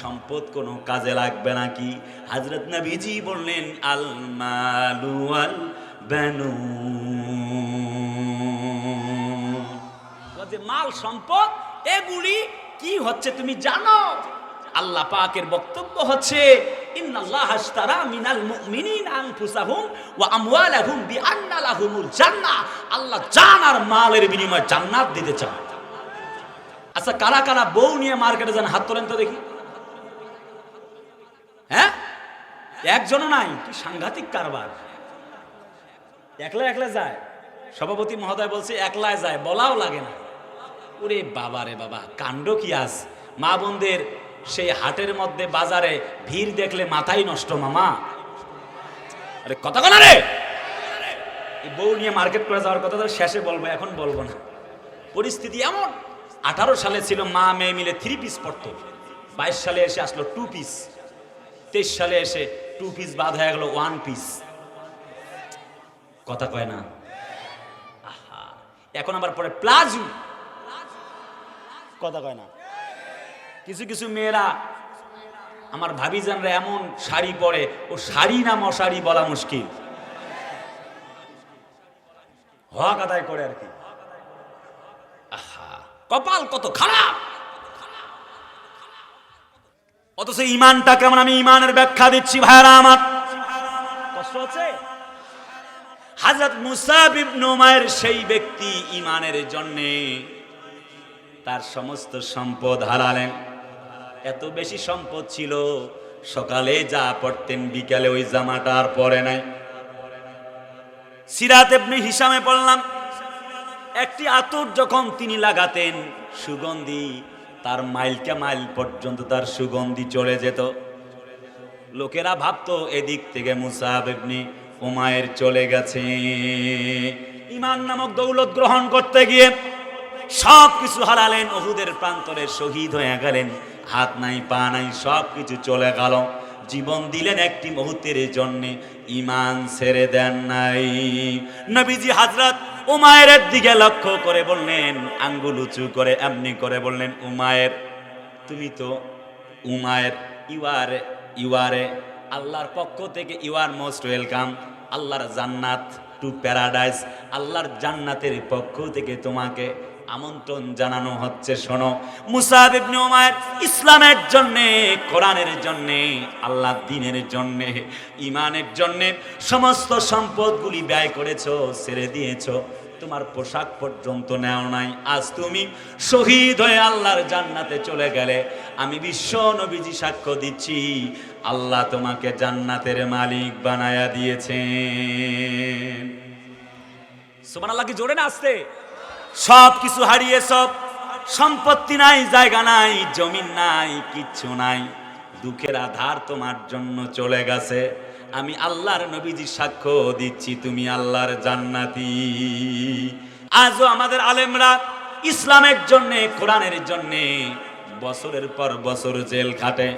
Speaker 1: সম্পদ কোনো কাজে লাগবে নাকি? হযরত নবীজি বললেন, আল মালু ওয়াল বানুন, যে মাল সম্পদ এগুলি কি হচ্ছে তুমি জানো? আল্লাহ পাকের বক্তব্য হচ্ছে, ইন্নাল্লাহ আশতারা মিনাল মুমিনিনা আনফুসাহুম ওয়া আমওয়ালাহুম বিআন্না লাহুমুল জান্নাহ। আল্লাহ জান আর মালের বিনিময়ে জান্নাত দিতে চান। আচ্ছা, কারা কারা বউ নিয়ে মার্কেটে যান? হাত তোলেন তো দেখি। হ্যাঁ, একজনও নাই। কি সাংঘাতিক কারবার! একলা একলা যায়। সভাপতি মহোদয় বলছে একলায় যায়, বলাও লাগে না। ওরে বাবা রে বাবা, কাণ্ড কি আজ! মা বোনদের সেই হাটের মধ্যে বাজারে ভিড় দেখলে মাথাই নষ্ট মামা। আরে কথা বলা রে, বউ নিয়ে মার্কেট করে যাওয়ার কথা তো শেষে বলবো, এখন বলবো না। পরিস্থিতি এমন, 18 সালে ছিল মা মেয়ে মিলে 3 পিস পড়তো, 22 সালে এসে আসলো 2 পিস, 23 সালে এসে 2 পিস বাদ হয়ে গেল 1 পিস। কথা কয় না? এখন আবার পরে প্লাজো। কথা কয় না? কিছু কিছু মেয়েরা, আমার ভাবিজানরা এমন শাড়ি পরে, ও শাড়ি না মশারি বলা মুশকিল, হক আদায় করে আর কি। কপাল কত খারাপ! অথচ ইমানটা কেমন, আমি ইমানের ব্যাখ্যা দিচ্ছি ভাইরা আমার। কষ্ট হচ্ছে? হযরত মুসাব ইবনে উমাইর সেই ব্যক্তি ইমানের জন্যে তার সমস্ত সম্পদ হারালেন। এত বেশি সম্পদ ছিল, সকালে যা পড়তেন বিকালে ওই জামাটা আর পরে নাই। সিরাত ইবনে হিশামে পড়লাম, একটি আতর যখন তিনি লাগাতেন সুগন্ধি, তার মাইলকে মাইল পর্যন্ত তার সুগন্ধি চলে যেত। লোকেরা ভাবতো এদিক থেকে মুসাব ইবনে উমাইর চলে গেছে। ঈমান নামক দৌলত গ্রহণ করতে গিয়ে সব কিছু হারালেন, উহুদের প্রান্তরে শহীদ হয়ে গেলেন, হাত নাই পা নাই, সব কিছু চলে গেল। জীবন দিলেন একটি মুহূর্তের জন্য, ঈমান ছেড়ে দেন নাই। নবীজি হযরত উমাইরের দিকে লক্ষ্য করে বললেন, আঙ্গুল উঁচু করে এমনি করে বললেন, উমাইর, তুমি তো উমাইর, ইউ আর আল্লাহর পক্ষ থেকে ইউ আর মোস্ট ওয়েলকাম। আল্লাহর জান্নাত টু প্যারাডাইস, আল্লাহর জান্নাতের পক্ষ থেকে তোমাকে আমন্ত্রণ জানানো হচ্ছে। শোনো, মুসাব ইবনে উমাইর ইসলামের জন্য, কোরআনের জন্য, আল্লাহর দ্বীনের জন্য, ঈমানের জন্য সমস্ত সম্পদগুলি ব্যয় করেছো, ছেড়ে দিয়েছো, তোমার পোশাক পর্যন্ত নেও নাই। আজ তুমি শহীদ হয়ে আল্লাহর জান্নাতে চলে গেলে, আমি বিশ্ব নবীজি সাক্ষ্য দিচ্ছি, আল্লাহ তোমাকে জান্নাতের মালিক বানায়া দিয়েছেন। সুবহানাল্লাহ কি জোরে না আসতে? সব কিছু হারিয়ে, সব সম্পত্তি নাই, জায়গা নাই, জমিন নাই, কিচ্ছু নাই, দুঃখের আধার তোমার জন্য চলে গেছে। আমি আল্লাহর নবীজি সাক্ষ্য দিচ্ছি, তুমি আল্লাহর জান্নাতি। আজও আমাদের আলেমরা ইসলামের জন্যে, কোরআনের জন্যে বছরের পর বছর জেল খাটে,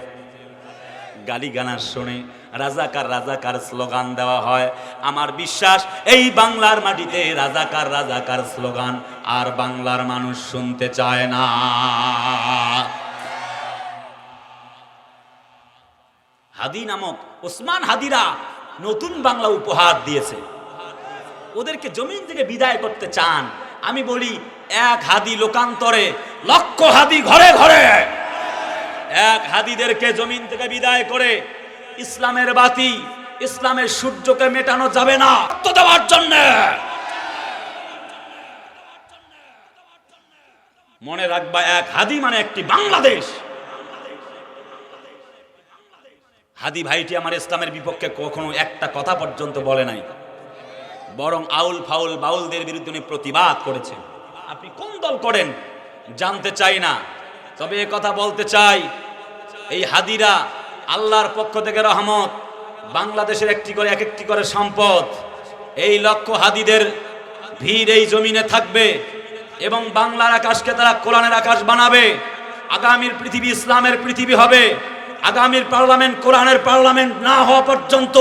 Speaker 1: গালিগালাজ শুনে, রাজাকার রাজাকার স্লোগান দেওয়া হয়। আমার বিশ্বাস এই বাংলার মাটিতে রাজাকার রাজাকার স্লোগান আর বাংলার মানুষ শুনতে চায় না। হাদি নামক ওসমান হাদিরা নতুন বাংলা উপহার দিয়েছে, ওদেরকে জমিন থেকে বিদায় করতে চান। আমি বলি, এক হাদি লোকান্তরে লক্ষ হাদি ঘরে ঘরে। এক হাদিদেরকে জমিন থেকে বিদায় করে ইসলামের বাতি, ইসলামের সূর্যকে মেটানো যাবে না রক্ত দেওয়ার জন্য। মনে রাখবা, এক হাদি মানে একটি বাংলাদেশ। হাদি ভাইটি আমার ইসলামের বিপক্ষে কখনো একটা কথা পর্যন্ত বলে নাই, বরং আউল ফাউল বাউলদের বিরুদ্ধে প্রতিবাদ করেছে। আপনি কোন দল করেন জানতে চাই না, তবে এ কথা বলতে চাই, এই হাদিরা আল্লাহর পক্ষ থেকে রহমত, বাংলাদেশের একটি করে সম্পদ। এই লক্ষ হাদিদের ভিড় এই জমিনে থাকবে এবং বাংলার আকাশকে তারা কোরআনের আকাশ বানাবে। আগামীর পৃথিবী ইসলামের পৃথিবী হবে। আগামীর পার্লামেন্ট কোরআনের পার্লামেন্ট না হওয়া পর্যন্ত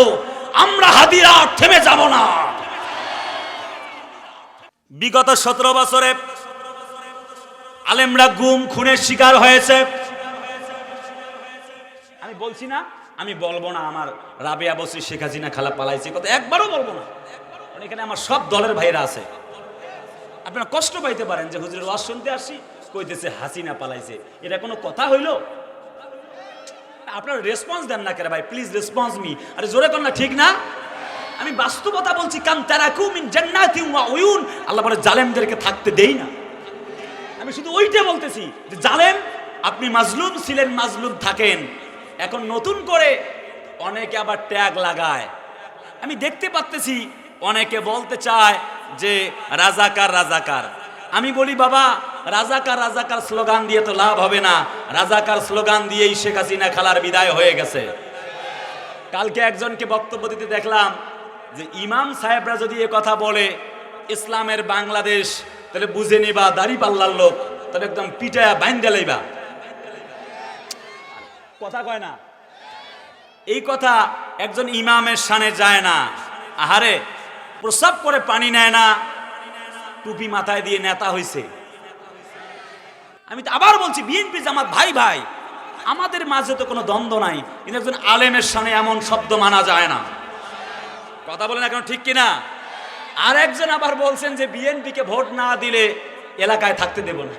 Speaker 1: আমরা হাদিরা থেমে যাব না। বিগত 17 বছরে আলেমরা গুম খুনের শিকার হয়েছে। আমি বলছি না, আমি বলবো না আমার রাবেয়া বসরি শেখ হাসিনা খালা পালাইছে, কথা একবারও বলবো না। এখানে আমার সব দলের ভাইরা আছে। আপনারা কষ্ট পাইতে পারেন যে হুজুরের ওয়াজ শুনতে আসি, কইতেছে হাসিনা পালাইছে, এটা কোনো কথা হইল? আপনারা রেসপন্স দেন না কেন ভাই, প্লিজ রেসপন্স মি। আরে জোরে কর না, ঠিক না? আমি বাস্তবতা বলছি। কাম তারাকু মিন জান্নাতিন ওয়া উয়ুন, আল্লাহ বলে জালেমদেরকে থাকতে দেই না। আমি শুধু ওইটা বলতেছি যে জালেম, আপনি মাজলুম ছিলেন, মাজলুম থাকেন। এখন নতুন করে অনেকে আবার ট্যাগ লাগায়। আমি দেখতে পাচ্তেছি অনেকে বলতে চায় যে রাজাকার রাজাকার। আমি বলি বাবা, রাজাকার রাজাকার স্লোগান দিয়ে তো লাভ হবে না। রাজাকার স্লোগান দিয়েই শেখ হাসিনা খালার বিদায় হয়ে গেছে। কালকে একজনকে বক্তব্য দিতে দেখলাম যে ইমাম সাহেবরা যদি এ কথা বলে ইসলামের বাংলাদেশ, তাহলে বুঝে নিবা দাড়ি পাল্লার লোক, তাহলে একদম পিটায়া বাইন্দা লইবা। কথা কয় না, এই কথা একজন ইমামের শানে যায় না। আহারে, প্রস্রাব করে পানি নেয় না, টুপি মাথায় দিয়ে নেতা হইছে। আমি তো আবার বলছি, বিএনপি জামাত ভাই ভাই, আমাদের মাঝে তো কোনো দ্বন্দ্ব নাই, কিন্তু একজন আলেমের শানে এমন শব্দ মানা যায় না। কথা বলেন এখন, ঠিক কিনা? আর একজন আবার বলছেন যে বিএনপিকে ভোট না দিলে এলাকায় থাকতে দেব না।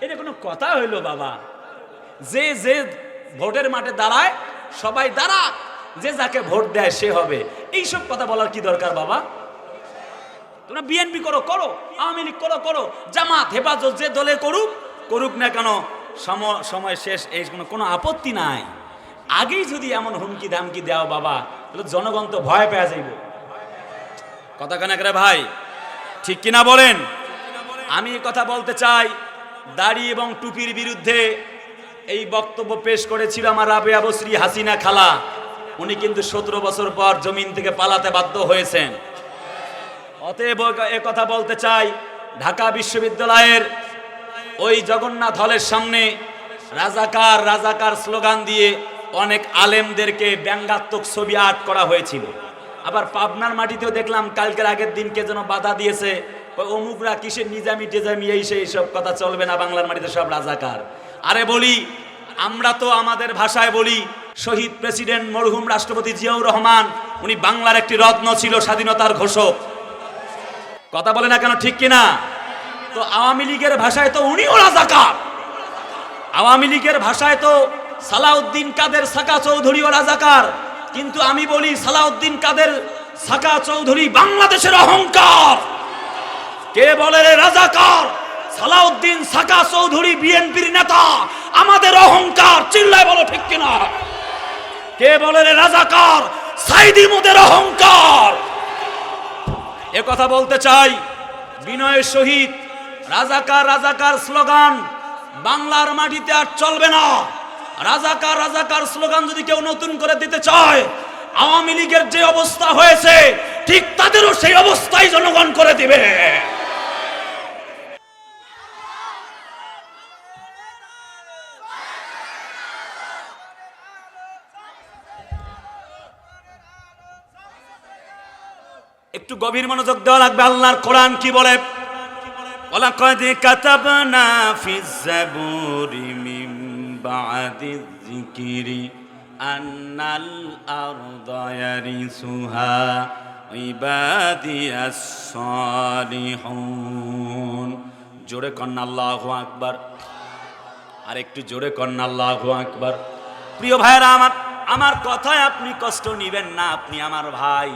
Speaker 1: এটা কোনো কথা হইল বাবা? যে যে ভোটের মাঠে দাঁড়ায় সবাই দাঁড়া, যে যাকে ভোট দেয় সে হবে। এইসব কথা বলার কি দরকার বাবা? তোমরা বিএনপি করো করো, আওয়ামী লীগ করো করো, জামাত হেফাজত যে দলে করুক করুক না কেন, সময় শেষ, এই কোনো আপত্তি নাই। আগেই যদি এমন হুমকি ধামকি দেও বাবা, তাহলে জনগণ তো ভয় পেয়ে যাইব। কথা কেন করে ভাই, ঠিক কিনা বলেন? আমি কথা বলতে চাই, দাড়ি এবং টুপির বিরুদ্ধে এই বক্তব্য পেশ করেছিল আমার রাবেয়া বসরি হাসিনা খালা। উনি কিন্তু 17 বছর পর জমিন থেকে পালাতে বাধ্য হয়েছেন। অতএব এ কথা বলতে চাই, ঢাকা বিশ্ববিদ্যালয়ের ওই জগন্নাথ হলের সামনে রাজাকার রাজাকার স্লোগান দিয়ে অনেক আলেমদেরকে ব্যঙ্গাত্মক ছবি আর্ট করা হয়েছিল। আবার পাবনার মাটিতেও দেখলাম কালকের আগের দিন কে যেন বাধা দিয়েছে, অমুকরা কিসের নিজামি টেজামি, এই সেই সব কথা চলবে না, বাংলার মাটিতে সব রাজাকার। আরে বলি, আমরা তো আমাদের ভাষায় বলি, শহীদ প্রেসিডেন্ট মরহুম রাষ্ট্রপতি জিয়াউর রহমান, উনি বাংলার একটি রত্ন ছিল, স্বাধীনতার ঘোষক। কথা বলে না কেন, ঠিক কিনা? তো আওয়ামী লীগের ভাষায় তো উনিও রাজাকার। আওয়ামী লীগের ভাষায় তো সালাউদ্দিন কাদের সাকা চৌধুরীও রাজাকার। কিন্তু আমি বলি, সালাউদ্দিন কাদের সাকা চৌধুরী বাংলাদেশের অহংকার। কে বলে রে রাজাকার? সালাউদ্দিন সাকা চৌধুরী বিএনপির নেতা, আমাদের অহংকার। চিল্লায় বলো ঠিক কিনা? কে বলে রে রাজাকার? সাইদি মোদের অহংকার। এ কথা বলতে চাই বিনয়ের সহিত, রাজাকার রাজাকার স্লোগান বাংলার মাটিতে আর চলবে না। রাজাকার রাজাকার স্লোগান যদি কেউ নতুন করে দিতে চায়, আওয়ামী লীগের যে অবস্থা হয়েছে ঠিক তাদেরও সেই অবস্থায় জনগণ করে দিবে। একটু গভীর মনোযোগ দেওয়া লাগবে। আল্লাহর কোরআন কি বলে? ওয়ালাকাদ কাতাবনা ফিজ জাবুরি মিন বাদিয যিকরি আন্নাল আরদা ইয়ারিসুহা ইবাদিয়াস সালিহুন। জোরে কন্না আল্লাহু আকবার। আর একটু জোরে কন্না আল্লাহু আকবার। প্রিয় ভাইরা আমার কথায় আপনি কষ্ট নেবেন না, আপনি আমার ভাই।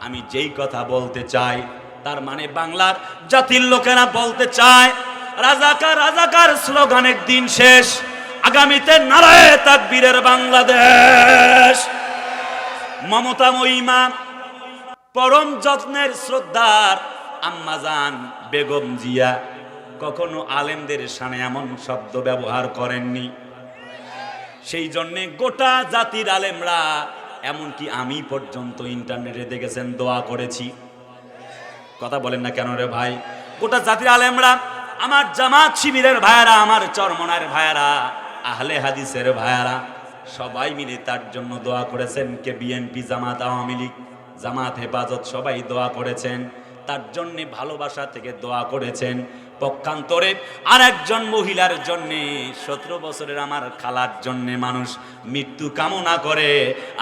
Speaker 1: আমি যেই কথা বলতে চাই তার মানে বাংলার জাতির লোকেরা বলতে চায়, রাজাকার রাজাকার স্লোগানের দিন শেষ, আগামীতে নারায়ে তাকবীরের বাংলাদেশ। মমতা মহিমা, পরম যত্নের শ্রদ্ধার আম্মাজান বেগম জিয়া কখনো আলেমদের সামনে এমন শব্দ ব্যবহার করেননি। সেই জন্যে গোটা জাতির আলেমরা, এমনকি আমি পর্যন্ত ইন্টারনেটে দেখেছেন দোয়া করেছি। কথা বলেন না কেন রে ভাই? গোটা জাতির আলেমরা, আমার জামাত শিবিরের ভাইয়ারা, আমার চরমনার ভাইয়ারা, আহলে হাদিসের ভাইয়ারা সবাই মিলে তার জন্য দোয়া করেছেন। কে বিএনপি, জামাত, আওয়ামী লীগ, জামাত, হেফাজত সবাই দোয়া করেছেন। তার জন্যে ভালোবাসা থেকে দোয়া করেছেন। পক্ষান্তরে আর একজন মহিলার জন্যে, 17 বছরের আমার খালার জন্যে মানুষ মৃত্যু কামনা করে,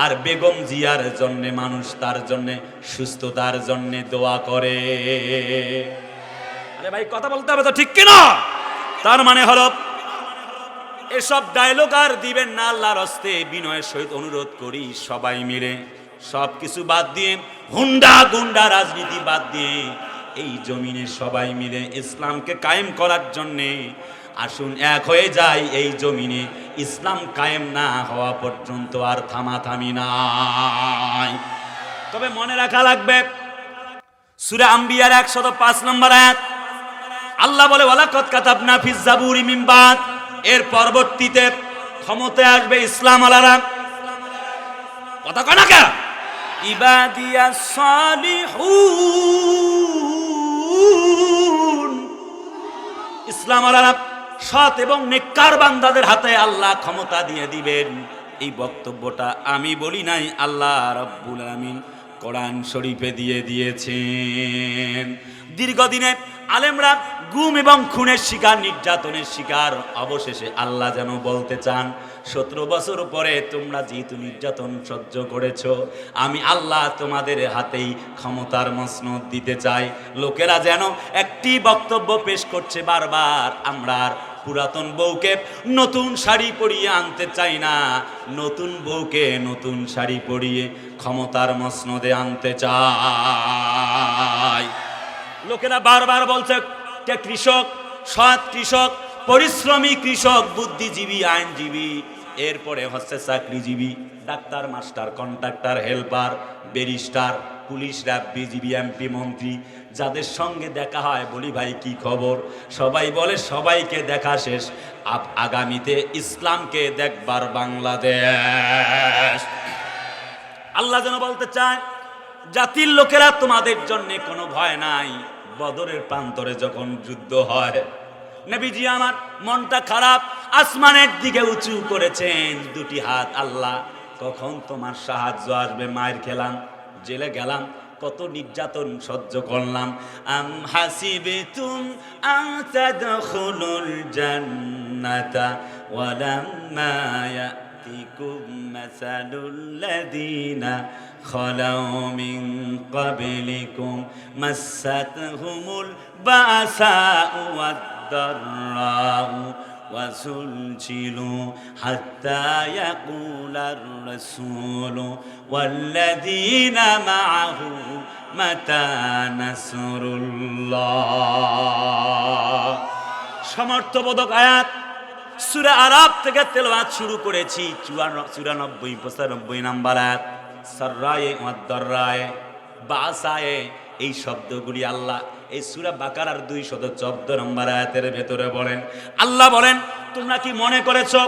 Speaker 1: আর বেগম জিয়ার জন্যে মানুষ তার জন্যে সুস্থতার জন্যে দোয়া করে। আরে ভাই কথা বলতে হবে তো, ঠিক কিনা? তার মানে হলো এসব ডায়লগ আর দিবেন না। আল্লাহর হস্তে বিনয়ের সহিত অনুরোধ করি, সবাই মিলে সব কিছু বাদ দিয়ে, হুন্ডা গুন্ডা রাজনীতি বাদ দিয়ে, এই জমিনে সবাই মিলে ইসলামকে কায়েম করার জন্যে আসুন এক হয়ে যায়। এই জমিনে ইসলাম কায়েম না হওয়া পর্যন্ত আর থামাথামি নাই। তবে মনে রাখা লাগবে, সূরা আম্বিয়ার 105 নম্বর আয়াত আল্লাহ বলে, ওয়ালাকাদ কাতাবনা ফিজ জাবুরি মিন বাদ, এর পরবর্তীতে ক্ষমতায় আসবে ইসলাম আলারা। কথা কয় না কেন? ইবাদিয়াস সালিহুন, ইসলাম আলারা সৎ এবং নেককার বান্দাদের হাতে আল্লাহ ক্ষমতা দিয়ে দিবেন। এই বক্তব্যটা আমি বলি নাই, আল্লাহ রাব্বুল আলামিন কোরআন শরীফে দিয়ে দিয়েছেন। দীর্ঘদিনে আলেমরা গুম এবং খুনের শিকার, নির্যাতনের শিকার। অবশেষে আল্লাহ যেন বলতে চান, 17 বছর পরে তোমরা যেহেতু নির্যাতন সহ্য করেছো, আমি আল্লাহ তোমাদের হাতেই ক্ষমতার মসনদ দিতে চাই। লোকেরা যেন একটি বক্তব্য পেশ করছে বারবার, আমরা আর পুরাতন বউকে নতুন শাড়ি পরিয়ে আনতে চাই না, নতুন বউকে নতুন শাড়ি পরিয়ে ক্ষমতার মসনদে আনতে চাই। লোকেরা বারবার বলছে, কে কৃষক, সৎ কৃষক, পরিশ্রমী কৃষক, বুদ্ধিজীবী, আইনজীবী, এরপরে হচ্ছে চাকরিজীবী, doctor, master, contractor, helper, barrister, police, RAB, BGB, MP, মন্ত্রী, যাদের সঙ্গে দেখা হয় বলি ভাই কি খবর, সবাই বলে সবাইকে দেখা শেষ, আগামীতে ইসলামকে দেখবার বাংলাদেশ। আল্লাহ যেন বলতে চায়, জাতির লোকেরা তোমাদের জন্য কোনো ভয় নাই। বদরের প্রান্তরে যখন যুদ্ধ হয়, নবীজি আমার মনটা খারাপ, আসমানের দিকে উঁচু করেছেন দুটি হাত, আল্লাহ কখন তোমার সাহায্য আসবে? মায়ের খেলাম, জেলে গেলাম, কত নির্যাতন সহ্য করলাম। আম হাসিবতুম আন তাদখুলুল জান্নাতা ওয়ালাম্মা ইয়াতিকুম মাসালুল লাযিনা খালাউ মিন ক্বাবলিকুম মাসাতহুমুল বাসাউ ওয়াদ-দাররাউ وزلزلوا حتى يقول الرسول والذين معه متى نصر الله। সমর্থবোধক আয়াত সূরা আরাফ থেকে তেলাওয়াত শুরু করেছি। 94 95 নম্বর আয়াত। সাররায়ে ওয়াদ-দাররায়ে বাসায়ে, এই শব্দগুলি আল্লাহ এই সূরা বাকারার 214 নম্বর আয়াতের ভেতরে বলেন। আল্লাহ বলেন, তোমরা কি মনে করেছো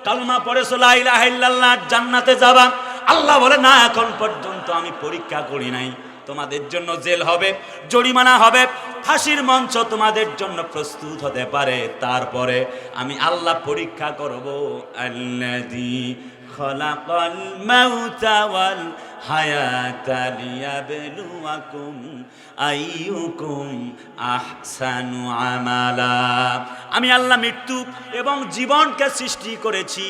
Speaker 1: কালমা পড়েছো লা ইলাহা ইল্লাল্লাহ জান্নাতে যাবা? আল্লাহ বলে, না, এখন পর্যন্ত আমি পরীক্ষা করি নাই। তোমাদের জন্য জেল হবে, জরিমানা হবে, ফাঁসির মঞ্চ তোমাদের জন্য প্রস্তুত হতে পারে। তারপরে আমি আল্লাহ পরীক্ষা করব। আল্লাযী খালাকাল মাউতা ওয়াল হায়াতা লিয়াবলুয়াকুম আইয়ুকুম আহসানু আমালা। আমি আল্লাহ মৃত্যু এবং জীবনকে সৃষ্টি করেছি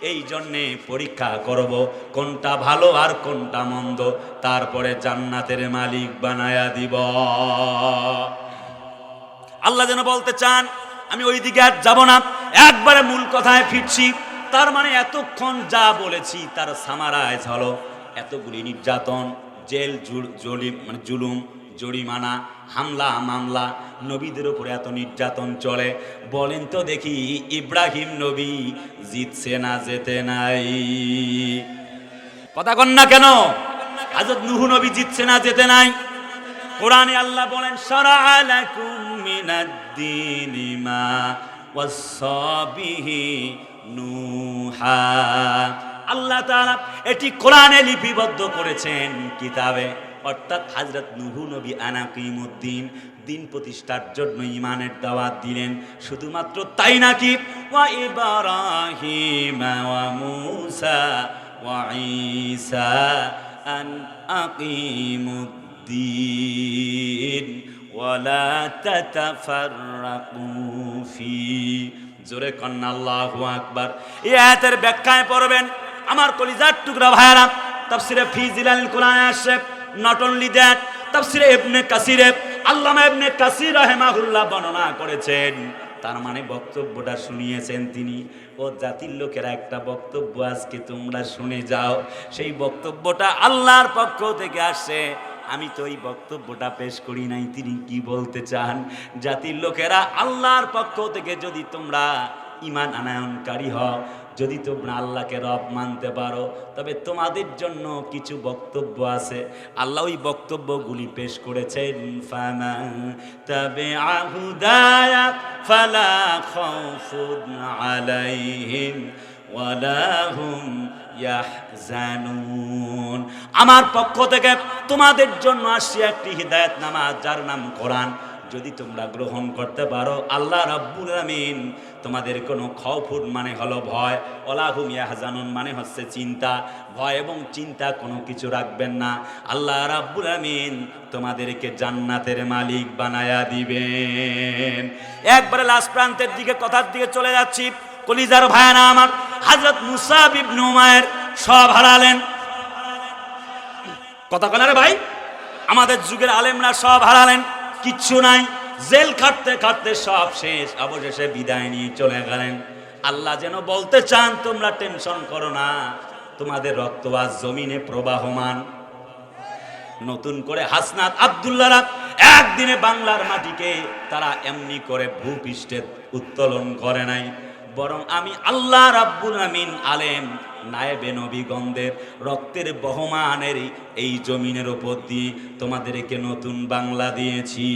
Speaker 1: এই জন্যে পরীক্ষা করব কোনটা ভালো আর কোনটা মন্দ, তারপরে জান্নাতের মালিক বানায়া দিব। আল্লাহ যেন বলতে চান, আমি ওই দিকে আর যাব না, একবারে মূল কথায় ফিরছি। তার মানে এতক্ষণ যা বলেছি তার সামারাইজ হলো, এতগুলি নির্যাতন, জেল, জুলুম, জরিমানা, হামলা মামলা, নবীদের উপরে এত নির্যাতন চলে। বলেন তো দেখি, ইব্রাহিম নবী জিতছে না যেতে নাই? কথা কন না কেন? হযরত নূহ নবী জিতছে না যেতে নাই? কোরআনে আল্লাহ বলেন শারা'a লাকুম মিনাদ-দীনি মা ওয়াসসা বিহি নূহা। আল্লাহ তাআলা এটি কোরআনে লিপিবদ্ধ করেছেন কিতাবে, অর্থাৎ হযরত নূহ নবী আনাকিমুদ্দিন দিন প্রতিষ্ঠার জন্য ঈমানের দাওয়াত দিলেন। শুধুমাত্র তাই নাকি, ওয়া ইব্রাহিম ওয়া মূসা ওয়া ঈসা আন আকিমুদ্দিন ওয়া লা তাতাফাররাকু ফি। জোরে কন্না আল্লাহু আকবার। এই আয়াতের ব্যাখ্যায় পড়বেন আমার কলিজার টুকরা ভাইরা। তাফসিরে ফি জিলালিল কোরআনে আসে, নট অনলি দ্যাট, তাফসিরে ইবনে কাসিরে আল্লামা ইবনে কাসির রাহিমাহুল্লাহ বর্ণনা করেছেন। তার মানে বক্তব্যটা শুনিয়েছেন তিনি। ও জাতির লোকেরা, একটা বক্তব্য আজকে তোমরা শুনে যাও। সেই বক্তব্যটা আল্লাহর পক্ষ থেকে আসে। আমি তো এই বক্তব্যটা পেশ করি নাই, তিনি কি বলতে চান। জাতির লোকেরা, আল্লাহর পক্ষ থেকে যদি তোমরা ঈমান আনয়নকারী হও, যদি তোমরা আল্লাহকে রব মানতে পারো, তবে তোমাদের জন্য কিছু বক্তব্য আছে। আল্লাহ ওই বক্তব্যগুলি পেশ করেছেন। ফামান তাবিআ হুদায়া ফালা খাউফুন আলাইহিম ওয়ালা হুম ইয়াহজানুন। আমার পক্ষ থেকে তোমাদের জন্য আসছে একটি হিদায়াতনামা, যার নাম কোরআন। যদি তোমরা গ্রহণ করতে পারো, আল্লাহ রাব্বুল আমিন তোমাদের কোনো খৌফুন মানে হলো ভয়, ওয়ালা হুম ইয়াহজানুন মানে হচ্ছে চিন্তা, ভয় এবং চিন্তা কোনো কিছু রাখবেন না। আল্লাহ রাব্বুল আমিন তোমাদেরকে জান্নাতের মালিক বানায়া দিবেন। একবারে লাস্ট প্রান্তের দিকে, কথার দিকে চলে যাচ্ছি। কলিজার ভাইরা আমার, হযরত মুসাব ইবনে উমাইর সব হারালেন। কথা কেন রে ভাই? আমাদের যুগের আলেমরা সব হারালেন, কিচ্ছু নাই। জেল খাটতে খাটতে সব শেষ, অবশেষে বিদায় নিয়ে চলে গেলেন। আল্লাহ যেন বলতে চান, তোমরা টেনশন করো না, তোমাদের রক্ত আজ জমিনে প্রবাহমান। নতুন করে হাসনাত আব্দুল্লাহরা একদিনে বাংলার মাটিকে তারা এমনি করে ভূপৃষ্ঠে উত্তোলন করে নাই, বরং আমি আল্লাহ রাব্বুল আমিন আলেম নায়েবে নবীগণদের রক্তের বহমানের এই জমিনের উপর দিয়ে তোমাদেরকে নতুন বাংলা দিয়েছি।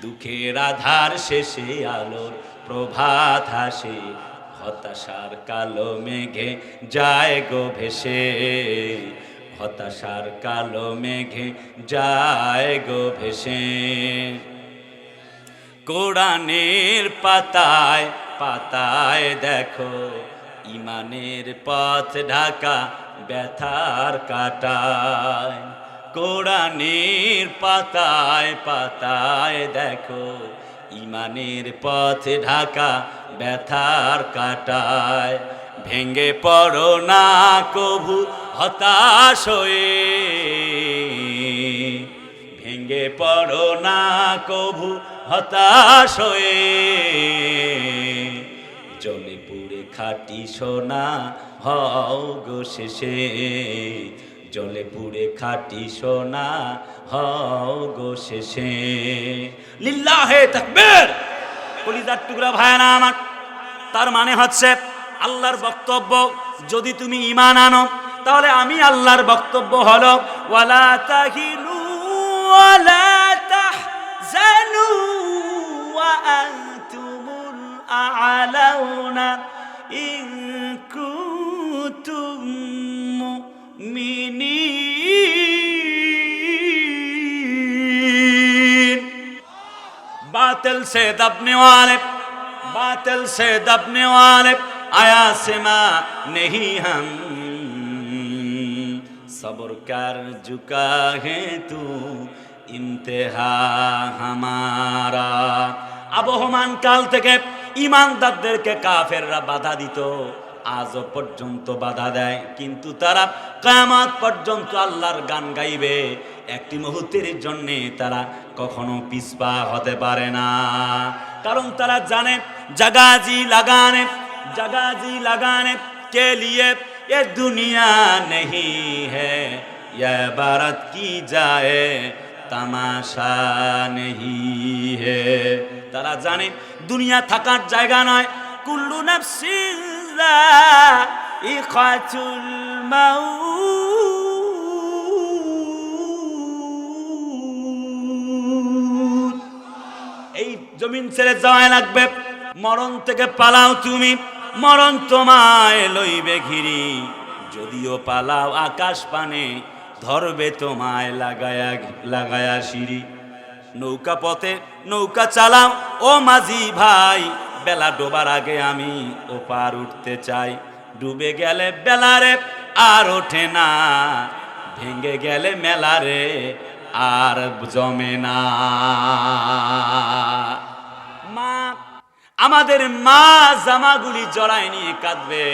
Speaker 1: দুঃখের আধার শেষে আলোর প্রভাত হাসে, হতাশার কালো মেঘে যায় গো ভেসে, হতাশার কালো মেঘে যায় গো ভেসে। কোরআনের পাতায় পাতায় দেখো, ঈমানের পথ ঢাকা ব্যথার কাটায়। কোরআনের পাতায় পাতায় দেখো, ঈমানের পথ ঢাকা ব্যথার কাটায়। ভেঙে পড়ো না কভু হতাশ হয়ে, ভেঙে পড়ো না কভু হতাশ হয়ে। জ্বলে পুড়ে খাঁটি সোনা হও গো শেষে, জ্বলে পুড়ে খাঁটি সোনা হও গো শেষে। লিল্লাহে তাকবীর। কলিজার টুকরা ভাইরা আমার, তার মানে হচ্ছে আল্লাহর বক্তব্য যদি তুমি ঈমান আনো, তাহলে আমি আল্লাহর বক্তব্য হলো ওয়ালা তাহিনু ওয়ালা তাহজানু ওয়া আনতুমুল আ'লাউনা ইন কুনতুম মুমিনিন। बातिल से दबने वाले, बातिल से दबने वाले आया सिमा नहीं हम, सब्र कर झुका है तू ইমতেহা হামারা। আবহমান কাল থেকে ঈমানদারদেরকে কাফেররা বাধা দিত, আজও পর্যন্ত বাধা দেয়, কিন্তু তারা কিয়ামত পর্যন্ত আল্লাহর গান গাইবে। একটি মুহূর্তের জন্য তারা কখনো পিছপা হতে পারে না, কারণ তারা জানে जगाजी लगाने के लिए ये दुनिया नहीं है, ये भारत की जाए তামাশা নেহি হে। তারা জানে দুনিয়া থাকার জায়গা নয়। কুল্লু নাফসিন যায়িকাতুল মাউত, জমিন ছেড়ে যাওয়া লাগবে, মরণ থেকে পালাও তুমি, মরণ তোমায় লইবে ঘিরি, যদিও পালাও আকাশ পানে ধরবে তোমায় লাগায়া লাগায়া সিঁড়ি। নৌকা পথে নৌকা চালাও ও মাঝি ভাই, বেলা ডোবার আগে আমি ওপার উঠতে চাই, ডুবে গেলে বেলারে আর ওঠে না, ভেঙে গেলে মেলারে আর জমে না। মা আমাদের মা জামাগুলি জড়ায় নিয়ে কাঁদবে,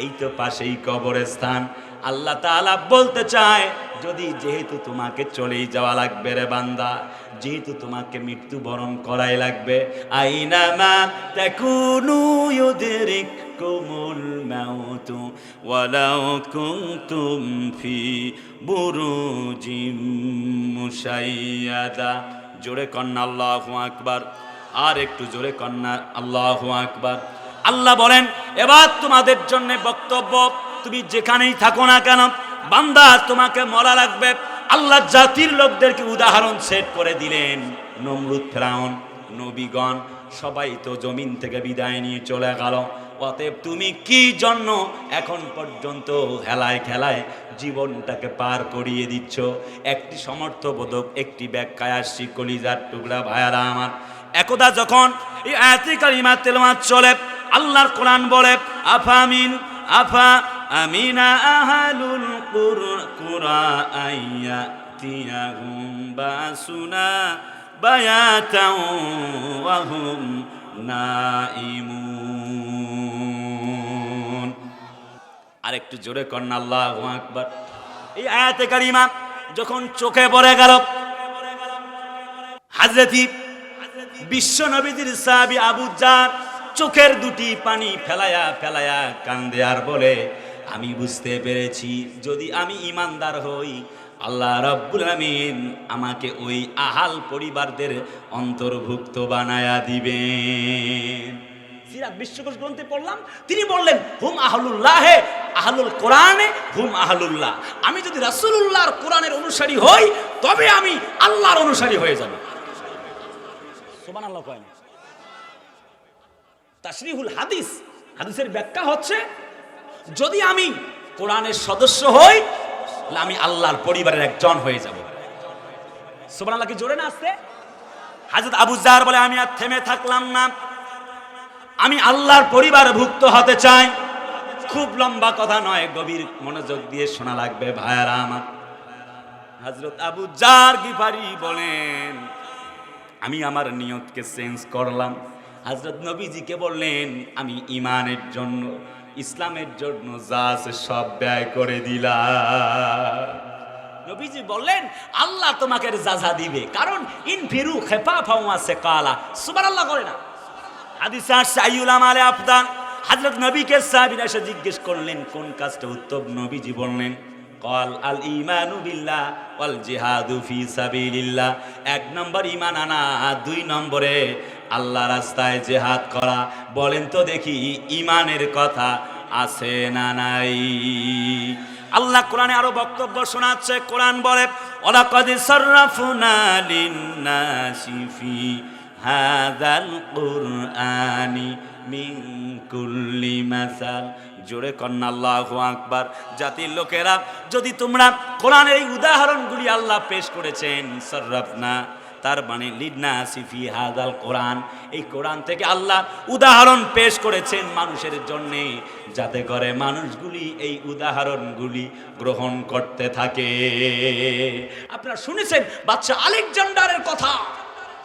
Speaker 1: এই তো পাশেই কবরস্থান। আল্লাহ তাআলা বলতে চায়, যদি যেহেতু তোমাকে চলেই যাওয়া লাগবে রে বান্দা, যেহেতু তোমাকে মৃত্যুবরণ করাই লাগবে, আইনামা তাকুনু ইউদরিকুমুল মাউতু ওয়ালাউ কুনতুম ফি বুরুজিম মুশাইয়াদা। জোরে কন্না আল্লাহু আকবার, আর একটু জোরে কন্না আল্লাহু আকবার। আল্লাহ বলেন, এবার তোমাদের জন্য বক্তব্য, তুমি যেখানেই থাকো না কেন বান্দা, তোমাকে মরা লাগবে। আল্লাহ জাতির লোকদেরকে উদাহরণ সেট করে দিলেন। নমরুদ, ফেরাউন, নবীগণ সবাই তো জমিন থেকে বিদায় নিয়ে চলে গেল। অতএব তুমি কি জন্য এখন পর্যন্ত হেলায় খেলায় জীবনটাকে পার করিয়ে দিচ্ছ? একটি সমর্থবোধক একটি ব্যাখ্যায় আসছি, কলিজার টুকরা ভাইয়ারা আমার। একদা যখন এই আয়াতে কারিমা তেলাওয়াত চলে, আল্লাহর কোরআন বলে, আফা আমিনা আহালুল কুরা আইয়াতিয়াহুম বাসুনা বায়াতাও ওয়া হুম নাইমুন। আরেকটু জোরে কন্না আল্লাহু আকবার। এই আয়াতে কারিমা যখন চোখে পড়ে গেল, হযরতি বিশ্ব নবীজির সাহাবী আবু জার চোখের দুটি পানি ফেলায়া ফেলায়া কান্দে আর বলে, আমি বুঝতে পেরেছি যদি আমি ঈমানদার হই, আল্লাহ রাব্বুল আমিন আমাকে ওই আহাল পরিবারদের অন্তর্ভুক্ত বানায়া দিবেন। সিরাত বিশ্বকোষ গ্রন্থে পড়লাম, তিনি বললেন, হুম আহলুল্লাহে, আহলুল কোরআনে হুম আহলুল্লাহ। আমি যদি রাসূলুল্লাহর কোরআনের অনুসারী হই, তবে আমি আল্লাহর অনুসারী হয়ে যাব। সুবহানাল্লাহ কয় না? তাশরিহুল হাদিস, হাদিসের ব্যাখ্যা হচ্ছে, যদি আমি কোরআনের সদস্য হই, তাহলে আমি আল্লাহর পরিবারের একজন হয়ে যাব। সুবহানাল্লাহ কি জোরে না আসছে? হযরত আবু জার বলে, আমি আর থেমে থাকলাম না, আমি আল্লাহর পরিবারভুক্ত হতে চাই। খুব লম্বা কথা নয়, গভীর মনোযোগ দিয়ে শোনা লাগবে ভাইয়ারা আমার। হযরত আবু জার গিফারি বলেন, আমি আমার নিয়তকে চেঞ্জ করলাম। হযরত নবীজিকে বললেন, আমি ঈমানের জন্য, ইসলামের জন্য যা আছে সব ব্যয় করে দিলাম। নবীজি বললেন, আল্লাহ তোমাকে যাজা দিবে, কারণ ইনফিরু খাফাফা ওয়া সিকালা। সুবহানাল্লাহ করে না? হাদিসে আসছে, আইয়ুল আমালে আফদাল। হযরত নবীকে সাহাবীরা এসে জিজ্ঞেস করলেন, কোন কাজটা উত্তম? নবীজি বললেন, কল আল ঈমানু বিল্লাহ ওয়াল জিহাদু ফি সাবিলিল্লাহ। এক নম্বর ঈমান আনা, দুই নম্বরে আল্লাহ রাস্তায় জিহাদ করা। বলেন তো দেখি, ঈমানের কথা আছে না নাই? আল্লাহ কোরআনে আরো বক্তব্য শোনাচ্ছে। কোরআন বলে, ওয়ালাকাদ সাররাফনা লিন-নাসি ফি হাযাল কুরআনি মিন কুল্লি মাসাল। জোরে কন্না আল্লাহু আকবার। জাতির লোকেরা, যদি তোমরা কোরআনের এই উদাহরণগুলি আল্লাহ পেশ করেছেন, সাররাফনা তার মানে লিন-নাসি ফি হাযাল কোরআন, এই কোরআন থেকে আল্লাহ উদাহরণ পেশ করেছেন মানুষের জন্য, যাতে করে মানুষগুলি এই উদাহরণগুলি গ্রহণ করতে থাকে। আপনারা শুনেছেন বাদশা আলেকজান্ডারের কথা,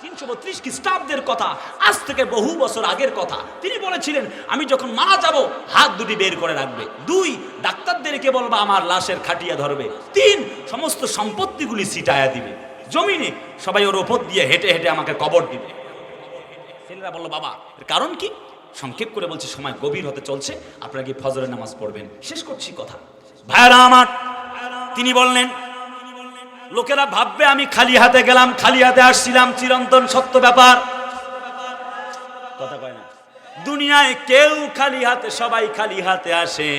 Speaker 1: 332 খ্রিস্টাব্দের কথা, আজ থেকে বহু বছর আগের কথা। তিনি বলেছিলেন, আমি যখন মারা যাব হাত দুটি বের করে রাখবে। 2 ডাক্তারদেরকে বলবা আমার লাশের খাটিয়া ধরবে। 3 সমস্ত সম্পত্তিগুলি ছিটায়া দিবে জমিনে, সবাই ওর ওপর দিয়ে হেঁটে হেঁটে আমাকে কবর দিবে। ছেলেরা বলল, বাবা এর কারণ কি? সংক্ষেপ করে বলছি, সময় গভীর হতে চলছে, আপনারা কি ফজরের নামাজ পড়বেন? শেষ করছি কথা ভাইরা আমার। তিনি বললেন, লোকেরা ভাববে আমি খালি হাতে গেলাম, খালি হাতে আসছিলাম, চিরন্তন সত্য ব্যাপার। কথা কয় না? দুনিয়ায় কেউ খালি হাতে, সবাই খালি হাতে আসে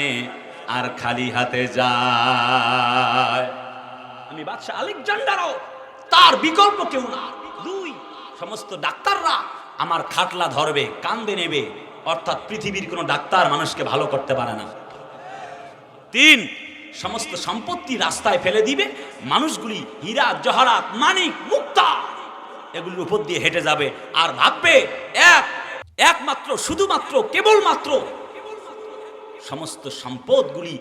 Speaker 1: আর খালি হাতে যায়। আমি বাদশা আলেকজান্ডারও, তার বিকল্প কেউ না। 2 সমস্ত ডাক্তাররা আমার খাটলা ধরবে, কান্দে নেবে, অর্থাৎ পৃথিবীর কোনো ডাক্তার মানুষকে ভালো করতে পারে না। 3, সমস্ত সম্পত্তি রাস্তায় ফেলে দিবে, মানুষগুলি হীরা জহরাত মানিক মুক্তা এগুলির উপর দিয়ে হেঁটে যাবে আর ভাববে একমাত্র শুধুমাত্র কেবলমাত্র সমস্ত সম্পদগুলি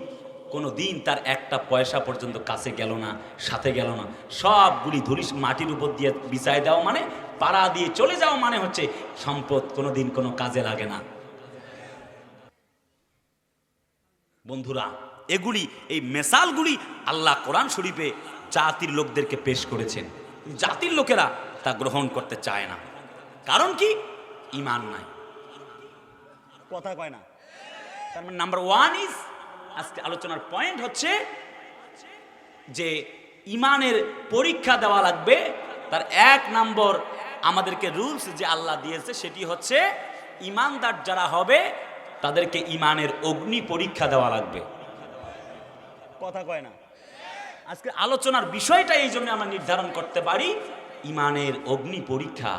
Speaker 1: কোনো দিন তার একটা পয়সা পর্যন্ত কাছে গেল না, সাথে গেল না, সবগুলি ধরিস মাটির উপর দিয়ে বিছায় দেওয়া মানে, পাড়া দিয়ে চলে যাওয়া মানে হচ্ছে সম্পদ কোনো দিন কোনো কাজে লাগে না। বন্ধুরা, এগুলি এই মেসালগুলি আল্লাহ কোরআন শরীফে জাতির লোকদেরকে পেশ করেছেন। জাতির লোকেরা তা গ্রহণ করতে চায় না। কারণ কি? ঈমান নাই। কথা কয় না। তার মানে নাম্বার 1 ইজ, আজকে আলোচনার পয়েন্ট হচ্ছে যে ঈমানের পরীক্ষা দেওয়া লাগবে। তার 1 নম্বর আমাদেরকে রুলস যে আল্লাহ দিয়েছে সেটি হচ্ছে ঈমানদার যারা হবে তাদেরকে ঈমানের অগ্নি পরীক্ষা দেওয়া লাগবে। কথা কয় না। আজকে আলোচনার বিষয়টা এই জন্য আমরা নির্ধারণ করতে পারি ঈমানের অগ্নি পরীক্ষা।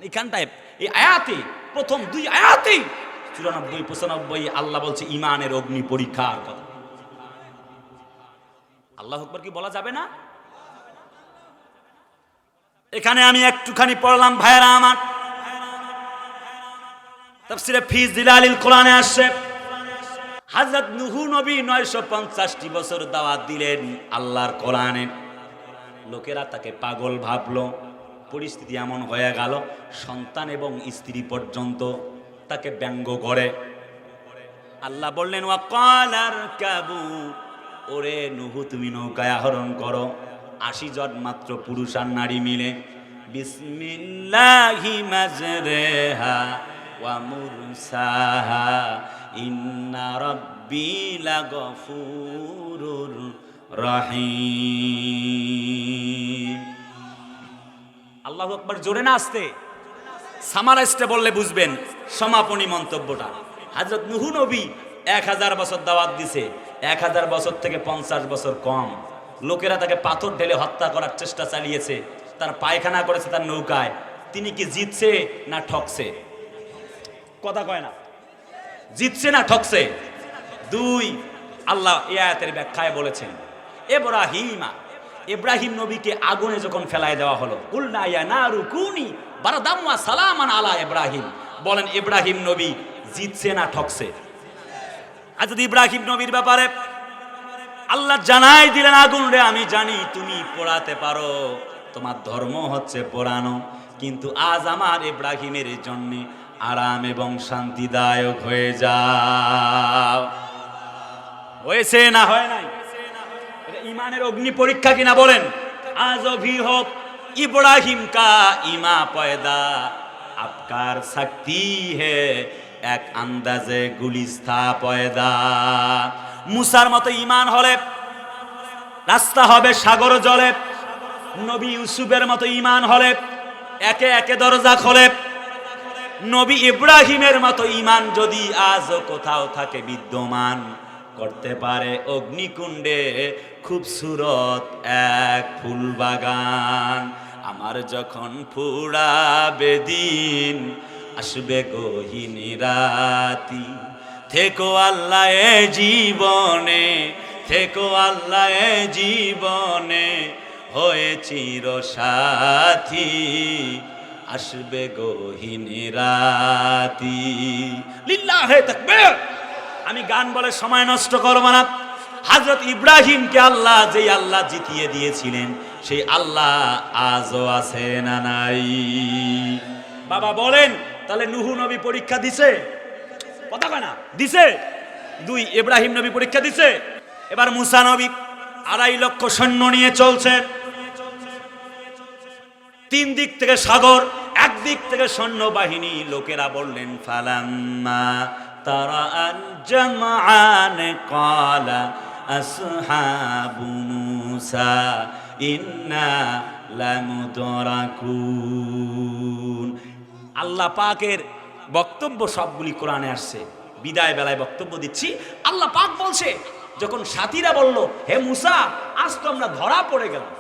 Speaker 1: এখানটায় এই আয়াতে প্রথম 2 আয়াতেই 94-95 আল্লাহ বলছে ঈমানের অগ্নি পরীক্ষার কথা। আল্লাহু আকবার কি বলা যাবে না? এখানে আমি একটুখানি পড়লাম ভাইরা আমার, তাফসীরে ফি জিলালিল কোরআনে আসছে হযরত নূহ নবী 950টি বছর দাওয়াত দিলেন আল্লাহর কোরআনে। লোকেরা তাকে পাগল ভাবলো। পরিস্থিতি এমন হয়ে গেল সন্তান এবং স্ত্রী পর্যন্ত তাকে ব্যঙ্গ করে। আল্লাহ বললেন ওয়াকালার কাবু, ওরে নূহ তুমি নৌকায় আরোহণ করো, 80 জন মাত্র পুরুষ আর নারী মিলে। বিসমিল্লাহি মাজরেহা ওয়া মুরসাহা ইন্না রাব্বি লাগফুরুর রহিম। আল্লাহু আকবার জোরে না আসতে? সামারাইজটা বললে বুঝবেন সমাপনী মন্তব্যটা। হযরত নূহ নবী 1000 বছর দাওয়াত দিছে। 1000 বছর থেকে 50 বছর কম। লোকেরা তাকে পাথর ঢেলে হত্যা করার চেষ্টা চালিয়েছে, তার পায়খানা করেছে তার নৌকায়। তিনি কি জিতছে না ঠকছে? কথা কয় না। জিতছে না ঠকছে? 2, আল্লাহ এই আয়াতের ব্যাখ্যায় বলেছেন ইব্রাহিম নবীকে আগুনে যখন ফেলায় দেওয়া হলো, কুলনা ইয়া নারু কুনি বারদাম ওয়া সালামান আলা ইব্রাহিম। বলেন ইব্রাহিম নবী জিতছে না ঠকছে? আজ যদি ইব্রাহিম নবীর ব্যাপারে আল্লাহ জানাই দিলেন, আগুন রে আমি জানি তুমি পোড়াতে পারো, তোমার ধর্ম হচ্ছে পোড়ানো, কিন্তু আজ আমার ইব্রাহিমের জন্য আরাম এবং শান্তিদায়ক হয়ে যাও। হয়েছে না হয় নাই? এটা ঈমানের অগ্নি পরীক্ষা কিনা বলেন? আজ অভি হোক ইব্রাহিম কা ইমা পয়দা আপকার শক্তি হে এক আন্দাজে গুলিস্তা পয়দা। মুসার মতো ঈমান হলে রাস্তা হবে সাগর জলে। নবী ইউসুফের মতো ঈমান হলে একে একে দরজা খোলে। নবী ইব্রাহিমের মতো ঈমান যদি আজও কোথাও থাকে বিদ্যমান, করতে পারে অগ্নিকুণ্ডে খুবসুরত এক ফুল বাগান। আমার যখন ফুরাবে দিন আসবে গহীন রাতি, থেকো আল্লাহ এ জীবনে, থেকো আল্লাহ এ জীবনে হয়ে চির সাথী, আসবে গহীন রাতি। লিল্লাহে তাকবীর। আমি গান বলে সময় নষ্ট করব না। হযরত ইব্রাহিমকে আল্লাহ যেই আল্লাহ জিতিয়ে দিয়েছিলেন সেই আল্লাহ আজও আছে না নাই? বাবা বলেন তাহলে নূহ নবী পরীক্ষা দিছে? কথা কয় না। দিছে। 2, ইব্রাহিম নবী পরীক্ষা দিছে। এবার মুসা নবী 2.5 লক্ষ সৈন্য নিয়ে চলছে। 3 দিক থেকে সাগর, একদিক থেকে সৈন্যবাহিনী। লোকেরা বললেন ফালাম্মা তারা আল জামআন ক্বালা আসহাবু মুসা ইন্না লামুদরাকুন। আল্লাহ পাকের বক্তব্য সবগুলি কোরআনে আসছে। বিদায় বেলায় বক্তব্য দিচ্ছি। আল্লাহ পাক বলছে, যখন সাথীরা বলল হে মুসা আজ তো আমরা ধরা পড়ে গেলাম,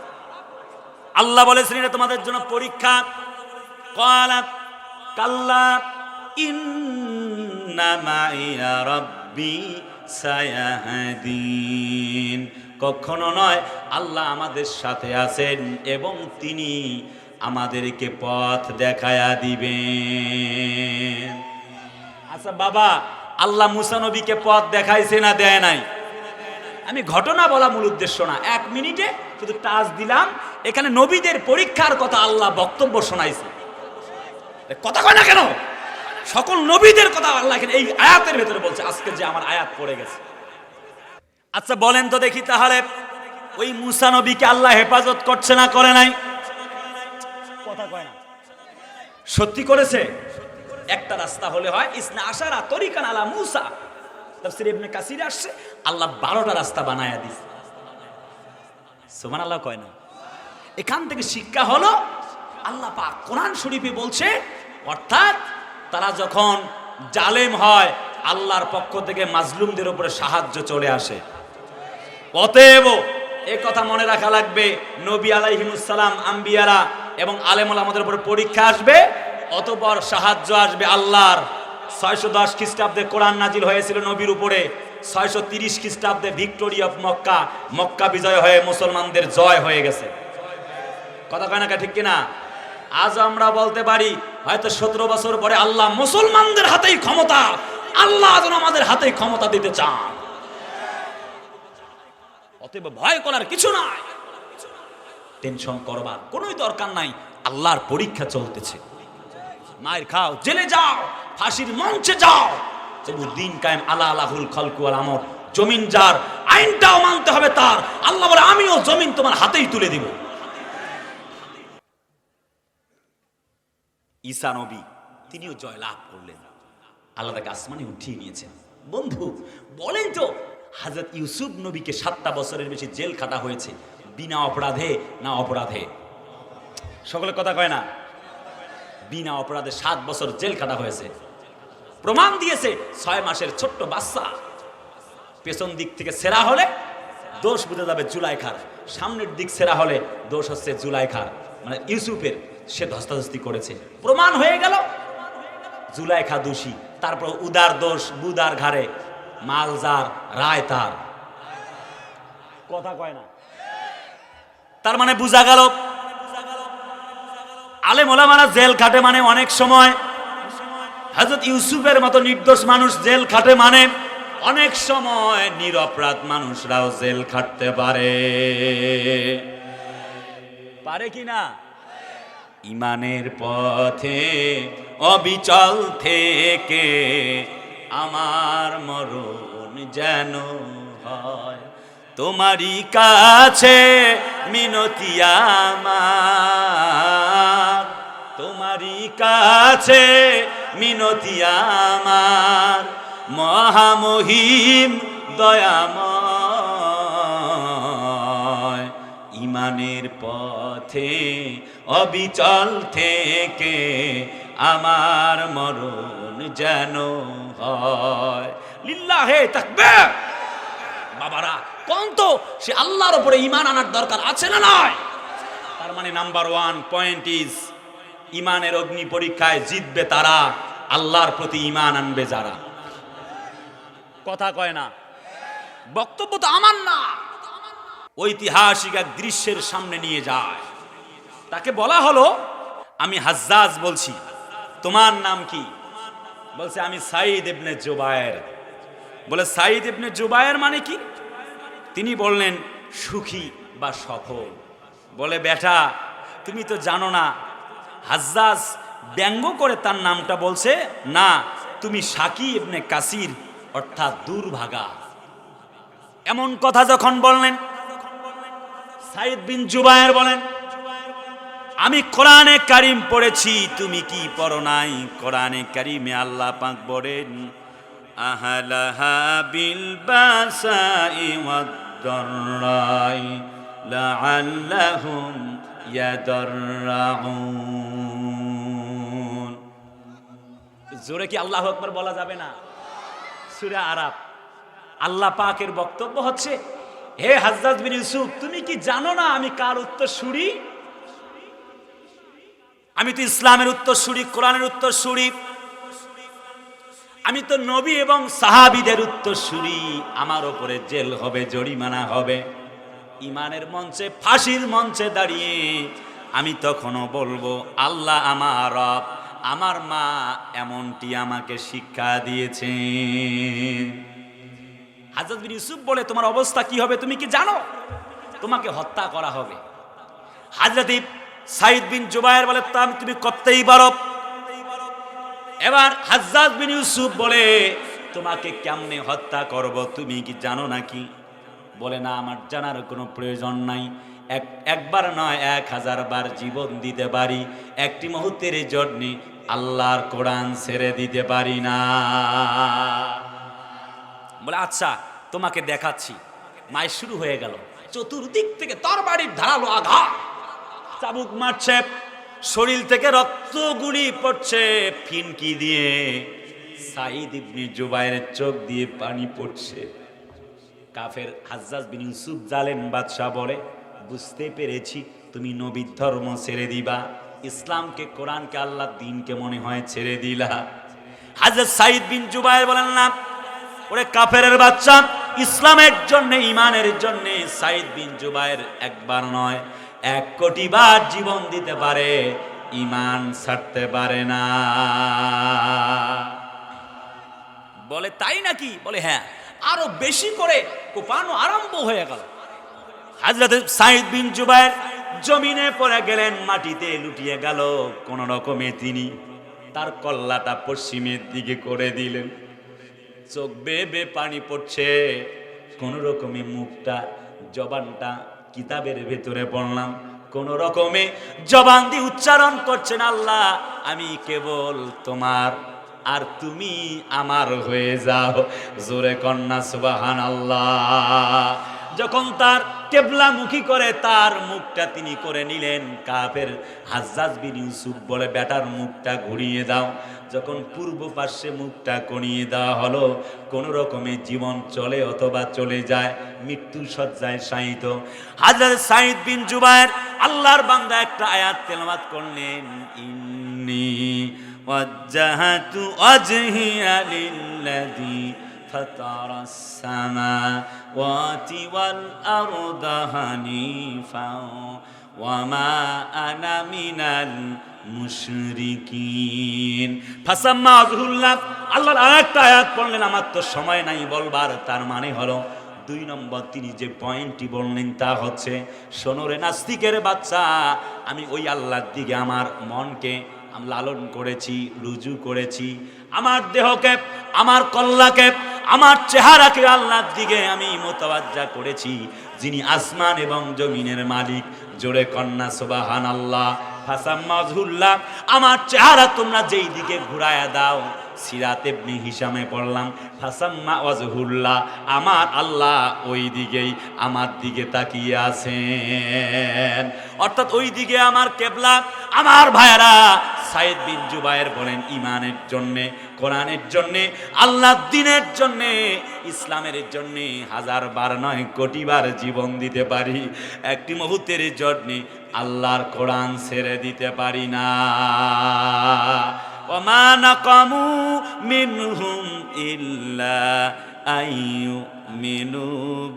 Speaker 1: আল্লাহ বলেছেন এটা তোমাদের জন্য পরীক্ষা। ক্বালা কাল্লা ইন্না মাইয়া রাব্বি সায়াহদিন, কখনো নয়, আল্লাহ আমাদের সাথে আছেন এবং তিনি আমাদেরকে পথ দেখায়া দিবেন। আচ্ছা বাবা, আল্লাহ মুসা নবীকে পথ দেখাইছে না দেয় নাই? আমি ঘটনা বলা মূল উদ্দেশ্য না, 1 মিনিটে শুধু টাচ দিলাম। এখানে নবীদের পরীক্ষার কথা আল্লাহ বক্তব্য শোনাইছে। কথা কয় না কেন? সকল নবীদের কথা আল্লাহ এখানে এই আয়াতের ভেতরে বলছে, আজকে যে আমার আয়াত পড়ে গেছে। আচ্ছা বলেন তো দেখি, তাহলে ওই মুসা নবীকে আল্লাহ হেফাজত করছে না করে নাই? কথা কয় না। সত্যি করেছে। একটা রাস্তা হলে হয়, ইসনা আশারা তরিকান আলা মুসা, তাফসীর ইবনে কাসির আসছে আল্লাহ 12টা রাস্তা বানায়া দিয়েছে। সুবহানাল্লাহ কয় না? এখান থেকে শিক্ষা হলো, আল্লাহ পাক কোরআন শরীফে বলছে, অর্থাৎ তারা যখন জালেম হয় আল্লাহর পক্ষ থেকে মাজলুমদের উপরে সাহায্য চলে আসে। অতএব এই কথা মনে রাখা লাগবে, নবী আলাইহিমুস সালাম, আম্বিয়ারা এবং আলেম ওলামাদের উপরে পরীক্ষা আসবে, অতঃপর সাহায্য আসবে আল্লাহর। 610 খ্রিস্টাব্দে কোরআন নাজিল হয়েছিল নবীর উপরে। 630 খ্রিস্টাব্দে ভিক্টোরি অফ মক্কা, মক্কা বিজয় হয়ে মুসলমানদের জয় হয়ে গেছে। কথা কয় না, ঠিক কিনা? আজ আমরা বলতে পারি হয়তো 17 বছর পরে আল্লাহ মুসলমানদের হাতেই ক্ষমতা, আল্লাহ যেন আমাদের হাতেই ক্ষমতা দিতে চান। অতএব ভয় করার কিছু নাই, টেনশন করবার কোনোই দরকার নাই। আল্লাহর পরীক্ষা চলতেছে। মায়ের খাও, জেলে যাও, ফাঁসির মঞ্চে যাও, তবু দিন কায়েম আলা আলাহুল খালকু ওয়াল আমর। জমিন যার, আইনটাও মানতে হবে তার। আল্লাহ বলে আমিও জমিন তোমার হাতেই তুলে দিব। ঈসা নবী তিনিও জয় লাভ করলেন, আল্লাহ তাকে আসমানে উঠিয়ে নিয়েছেন। বন্ধু বলেন তো, হযরত ইউসুফ নবীকে 7টা বছরের বেশি জেল খাটা হয়েছে, বিনা অপরাধে না অপরাধে? সকলে কথা কয় না? বিনা অপরাধে 7 বছর জেল খাটা হয়েছে। প্রমাণ দিয়েছে 6 মাসের ছোট্ট বাচ্চা পেছন দিক থেকে ছেঁড়া হলে দোষ বুঝে যাবে জুলাইখার, সামনের দিক ছেঁড়া হলে দোষ হচ্ছে জুলাইখার, মানে ইউসুফের। সে ধস্তাধস্তি করেছে, প্রমাণ হয়ে গেল জুলাইখা দোষী। তারপর উদার দোষ বুদার ঘাড়ে, মাল যার রায় তার। কথা কয় না? তার মানে বুঝা গেল আলেম ওলামারা জেল খাটে মানে অনেক সময় হযরত ইউসুফের মতো নির্দোষ মানুষ জেল খাটে, মানে অনেক সময় নিরপরাধ মানুষরাও জেল খাটতে পারে। পারে কি না? ইমানের পথে অবিচল থেকে আমার মরণ যেন হয়, তোমারই কাছে মিনতি আমার, তোমারই কাছে মিনতি আমার, মহামহিম দয়াময়। ইমানের পথে অবিচল থেকে আমার মরণ যেন হয়। লিল্লাহে তাকবীর। বাবারা কোন তো সে আল্লাহর উপরে ঈমান আনার দরকার আছে না নয়? তার মানে নাম্বার 1 পয়েন্ট ইজ, ঈমানের অগ্নি পরীক্ষায় জিতবে তারা আল্লাহর প্রতি ঈমান আনবে যারা। কথা কয় না? বক্তব্য তো আমার না, ঐতিহাসিক এক দৃশ্যের সামনে নিয়ে যায়। তাকে বলা হলো, আমি হাজ্জাজ বলছি, তোমার নাম কি? বলছে আমি সাঈদ ইবনে জুবায়ের। বলে সাঈদ ইবনে জুবায়ের মানে কি? তিনি বললেন সুখী বা সফল। বলে বেটা তুমি তো জানো না, হাজ্জাজ ব্যঙ্গ করে তার নামটা বলছে না, তুমি শাকি ইবনে কাসির অর্থাৎ দুর্ভাগা। এমন কথা যখন বললেন, সাঈদ বিন জুবায়ের বলেন আমি কোরআনে কারিম পড়েছি, তুমি কি পড়ো নাই? কোরআনে কারিমে আল্লাহ পাক বলেন আহলাহা বিল বাসাই ওয়াদ দাররাই লাআল্লাহুম ইয়াদাররাউন। জোরে কি আল্লাহু আকবার বলা যাবে না? সূরা আরাফ। আল্লাহ পাকের বক্তব্য হচ্ছে, হে হাজ্জাজ বিন ইউসুফ তুমি কি জানো না আমি কার উত্তরসূরি? আমি তো ইসলামের উত্তরসূরি, কোরআনের উত্তরসূরি, আমি তো নবী এবং সাহাবীদের উত্তরসূরি। আমার উপরে জেল হবে, জরিমানা হবে। ইমানের মঞ্চে, ফাঁসির মঞ্চে দাঁড়িয়ে আমি তখনও বলবো আল্লাহ আমার রব, আমার মা এমনটি আমাকে শিক্ষা দিয়েছে। হযরত বিন ইউসুফ বলে, তোমার অবস্থা কি হবে তুমি কি জানো? তোমাকে হত্যা করা হবে। হযরত সাঈদ বিন জুবায়ের বলে, তুমি করতেই পারো। এবার হাজ্জাজ বিন ইউসুফ বলে, তোমাকে কেমনে হত্যা করব তুমি কি জানো নাকি? বলে, না, আমার জানার কোনো প্রয়োজন নাই। একবার নয় 1000 বার জীবন দিতে পারি, একটি মুহূর্তের জন্য আল্লাহর কোরআন ছেড়ে দিতে পারি না। বলে, আচ্ছা তোমাকে দেখাচ্ছি। মায়ের শুরু হয়ে গেল, চতুর্দিক থেকে তরবারির ধারালো আঘাত, চাবুক মারছে, শরীর থেকে রক্তগুলি পড়ছে, ফিনকি দিয়ে সাঈদ ইবনে জুবায়ের চোখ দিয়ে পানি পড়ছে। কাফের হাজ্জাজ বিন ইউসুফ জালেম বাদশা বলে, বুঝতে পেরেছি তুমি নবীর ধর্ম ছেড়ে দিবা, ইসলামকে, কোরআনকে, আল্লাহর দ্বীনকে মনে হয় ছেড়ে দিলা। হযরত সাঈদ বিন জুবায়ের বলেন, না ওরে কাফেরের বাচ্চা, ইসলামের জন্য, ইমানের জন্য সাঈদ বিন জুবায়ের একবার নয় 1 কোটি বার জীবন দিতে পারে, ইমান ছাড়তে পারে না। বলে, তাই নাকি? বলে, হ্যাঁ। আরো বেশি করে কোপানো আরম্ভ হয়ে গেল। হযরত সাঈদ বিন জুবায়ের জমিনে পড়ে গেলেন, মাটিতে লুটিয়ে গেল। কোন রকমে তিনি তার কল্লাটা পশ্চিমের দিকে করে দিলেন। চোখ বেয়ে বেয়ে পানি পড়ছে, কোন রকমে মুখটা, জবানটা কিতাবের ভেতরে পড়লাম, কোন রকমে জবান দিয়ে উচ্চারণ করছেন, আল্লাহ আমি কেবল তোমার, আর তুমি আমার হয়ে যাও। জোরে কন্যা সুবহানাল্লাহ। যখন তার কেবলামুখী করে তার মুখটা তিনি করে নিলেন, কাফের হাজ্জাজ বিন ইউসুফ বলে, বেটার মুখটা ঘুরিয়ে দাও। যখন পূর্ব পার্শ্বে মুখটা করিয়ে দেওয়া হলো, কোন রকমে জীবন চলে অথবা চলে যায়, মৃত্যু শয্যায় শায়িত। হযরত সাঈদ বিন জুবায়ের আল্লাহর বান্দা একটা আয়াত তেলাওয়াত করলেন, ইন্নী ওয়াজ্জাহাতু ওয়াজহিয়া লিল্লাযী ফাতারাস সামাওয়াতি ওয়াল আরদা হানিফা ওয়া মা আনা মিনাল মুশরিকিন। ফাসাম্মা আযহুল্লাহ, আল্লাহর আরেকটা আয়াত পড়লেন, আমার তো সময় নাই বলবার। তার মানে হলো 2 নম্বর তিনি যে পয়েন্টটি বললেন তা হচ্ছে, শোনো রে নাস্তিকের বাচ্চা, আমি ওই আল্লাহর দিকে আমার মনকে আমি লালন করেছি, রুজু করেছি, আমার দেহকে, আমার কল্লাকে, আমার চেহারাকে আল্লাহর দিকে আমি মোতাবাজ্জা করেছি, যিনি আসমান এবং জমিনের মালিক। জোরে কন্যা সুবহানাল্লাহ। ফাসাম্মাজহুল্লাহ, আমার চেহারা তোমরা যেই দিকে ঘুরায়া দাও, সিরাত ইবনে হিশামে পড়লাম, ফাসাম্মা ওয়াজহুল্লাহ, আমার আল্লাহ ওই দিকেই আমার দিকে তাকিয়ে আছেন, অর্থাৎ ওই দিকে আমার কেবলা। আমার ভাইরা, সাঈদ বিন জুবায়ের বলেন, ইমানের জন্যে, কোরআনের জন্যে, আল্লাহর দ্বীনের জন্যে, ইসলামের জন্যে 1000 বার নয় কোটি বার জীবন দিতে পারি, একটি মুহূর্তের জন্যে আল্লাহর কোরআন ছেড়ে দিতে পারি না। ওমা নাকামু মিনহুম ইল্লা আইয়ুমিনু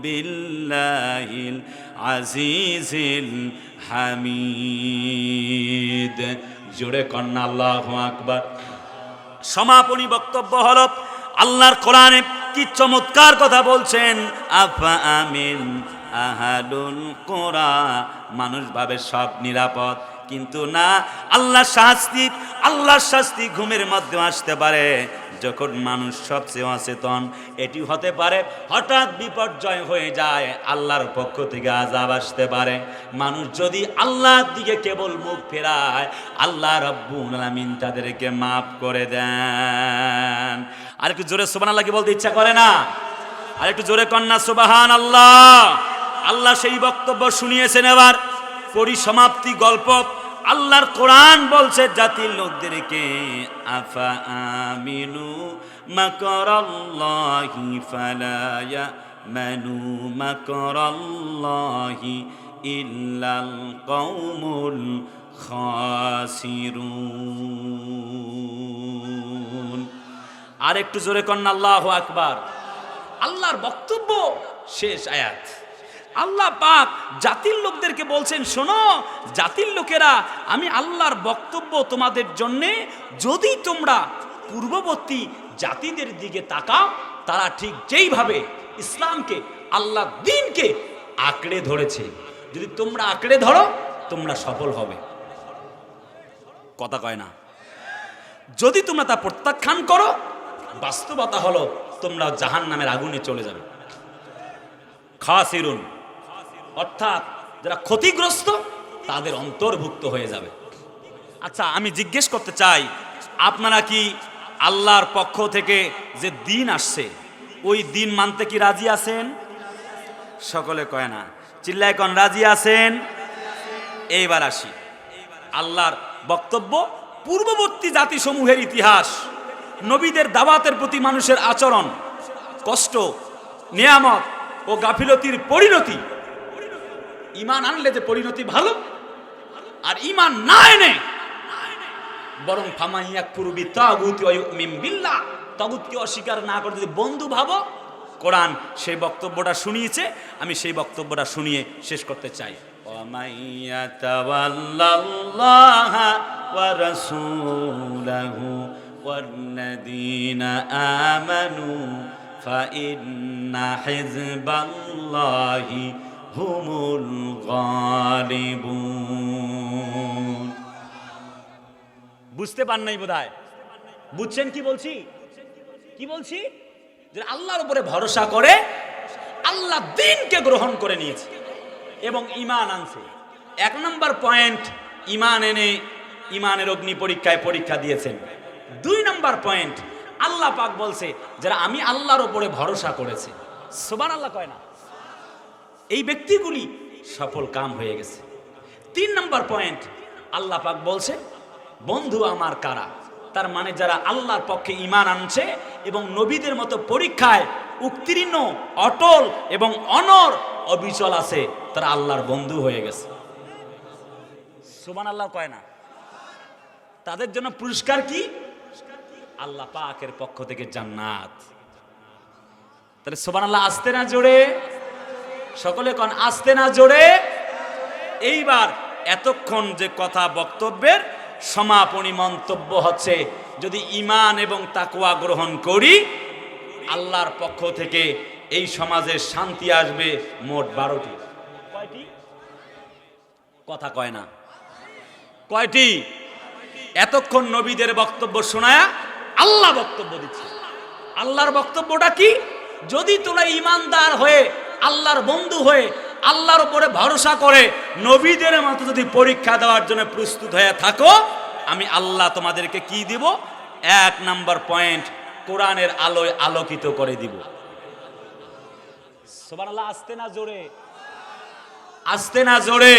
Speaker 1: বিল্লাহিল আজিজিল হামিদ। জোরে কন্যা আল্লাহু আকবার। সমাপনী বক্তব্য হলো, আল্লাহর কোরআনে কি চমৎকার কথা বলছেন, আফা আমিন আহালুল কোরা, মানুষ ভাবে সব নিরাপদ, কিন্তু না, আল্লাহর শাস্তি ঘুমের মধ্যে আসতে পারে, যখন মানুষ সবচেয়ে অচেতন। এটি হতে পারে হঠাৎ বিপর্যয় হয়ে যায়, আল্লাহর পক্ষ থেকে আযাব আসতে পারে। মানুষ যদি আল্লাহর দিকে কেবল মুখ ফেরায়, আল্লাহ রাব্বুল আলামিন তাদেরকে মাফ করে দেন। আর একটু জোরে সুবহানাল্লাহ কি বলতে ইচ্ছা করে না? আর একটু জোরে কন্যা সুবহানাল্লাহ। আল্লাহ সেই বক্তব্য শুনিয়েছেন। এবার পরিসমাপ্তি গল্প। আল্লাহর কোরআন বলছে জাতির লোকদেরকে, আফা আমিনু মাকরাল্লাহি ফালা ইয়ামানু মাকরাল্লাহি ইল্লাল কওমুল খাসিরুন। আর একটু জোরে করেন আল্লাহু আকবার। আল্লাহর বক্তব্য শেষ আয়াত। আল্লাহ পাক জাতির লোকদেরকে বলছেন, শোনো জাতির লোকেরা, আমি আল্লাহর বক্তব্য তোমাদের জন্যে, যদি তোমরা পূর্ববর্তী জাতিদের দিকে তাকাও, তারা ঠিক যেইভাবে ইসলামকে, আল্লাহ দ্বীনকে আঁকড়ে ধরেছে, যদি তোমরা আঁকড়ে ধরো তোমরা সফল হবে। কথা কয় না। যদি তোমরা তা প্রত্যাখ্যান করো, বাস্তবতা হলো তোমরা জাহান্নামের আগুনে চলে যাবে। খাসিরুন অর্থাৎ যারা ক্ষতিগ্রস্ত তাদের অন্তর্ভুক্ত হয়ে যাবে। আচ্ছা, আমি জিজ্ঞেস করতে চাই, আপনারা কি আল্লাহর পক্ষ থেকে যে দিন আসছে ওই দিন মানতে কি রাজি আছেন? সকলে কয় না, চিল্লায় কোন রাজি আছেন? এইবার আসি আল্লাহর বক্তব্য। পূর্ববর্তী জাতিসমূহের ইতিহাস, নবীদের দাওয়াতের প্রতি মানুষের আচরণ, কষ্ট, নিয়ামত ও গাফিলতির পরিণতি। ঈমান আনলে যে পরিণতি ভালো, আর ঈমান না এনে বরং ফামাইয়াকফুরু বিত্তাগুতি ওয়া ইউমিন বিল্লাহ, তাগুতকে অস্বীকার না করে যদি বন্ধু ভাবো, কোরআন সেই বক্তব্যটা শুনিয়েছে। আমি সেই বক্তব্যটা শুনিয়ে শেষ করতে চাই। ওয়ামাইয়াতাওয়াল্লাল্লাহা ওয়া রাসূলাহু ওয়াল্লাযীনা আমানু ফাইন্না হিজবাল্লাহি হুমুল গালিবুন। বুঝতে পার নাই বোধহয়? বুঝছেন কি বলছি? কি বলছি? যে আল্লাহর উপরে ভরসা করে আল্লাহ দ্বীনকে গ্রহণ করে নিয়েছে এবং ঈমান আনছে। এক নম্বর পয়েন্ট, ঈমান এনে ঈমানের অগ্নি পরীক্ষায় পরীক্ষা দিয়েছেন। দুই নম্বর পয়েন্ট, আল্লাহ পাক বলছে যারা আমি আল্লাহর উপরে ভরসা করেছে, সুবহানাল্লাহ কয় না, এই ব্যক্তিগুলি সফল কাম হয়ে গেছে। তিন নম্বর পয়েন্ট, আল্লাহ পাক বলছে বন্ধু আমার কারা? তার মানে যারা আল্লাহর পক্ষে ঈমান আনছে এবং নবীদের মতো পরীক্ষায় উত্তীর্ণ, অটল এবং অনর অবিচল আছে, তারা আল্লাহর বন্ধু হয়ে গেছে। সুবহানাল্লাহ কয় না? তাদের জন্য পুরস্কার কি? আল্লাহ পাকের পক্ষ থেকে জান্নাত। তাহলে সুবহানাল্লাহ আসতে না জোরে? সকলে কোন আসতে না জোরে? এইবার এতক্ষণ যে কথা বক্তব্যের সমাপনী মন্তব্য হচ্ছে, যদি ঈমান এবং তাকওয়া গ্রহণ করি, আল্লাহর পক্ষ থেকে এই সমাজে শান্তি আসবে মোট 12টি। কয়টি? কথা কয় না। কয়টি? এতক্ষণ নবীদের বক্তব্য শোনায়া আল্লাহ বক্তব্য দিচ্ছে। আল্লাহর বক্তব্যটা কি? যদি তোমরা ঈমানদার হয়ে আল্লাহর বন্ধু হয়ে আল্লাহর উপরে ভরসা করে নবীদের মতো যদি পরীক্ষা দেওয়ার জন্য প্রস্তুত হয়ে থাকো, আমি আল্লাহ তোমাদেরকে কি দিব? এক নাম্বার পয়েন্ট, কোরআনের আলোয় আলোকিত করে দিব। সুবহানাল্লাহ আসতে না জোরে? আসতে না জোরে?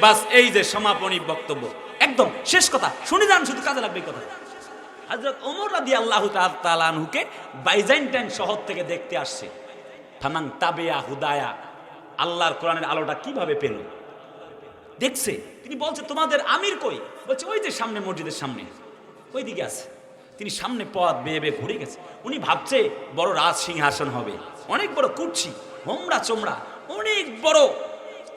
Speaker 1: বাস এই যে সমাপনী বক্তব্য, একদম শেষ কথা শুনে যান, শুধু কাজে লাগবে কথা। হযরত ওমর রাদিয়াল্লাহু তাআলা আনহুকে বাইজেন্টাইন শহর থেকে দেখতে আসছে। ফামান তাবিয়া হুদায়া, আল্লাহর কোরআনের আলোটা কিভাবে পেল দেখছে। তিনি বলছে তোমাদের আমির কই? বলছে ওই যে সামনে, মসজিদের সামনে, ওই দিকে আছে। তিনি সামনে পথ বেয়ে বেয়ে ঘুরে গেছে। উনি ভাবছে বড় রাজ সিংহাসন হবে, অনেক বড় কুর্সি, হোমরা চোমরা, অনেক বড়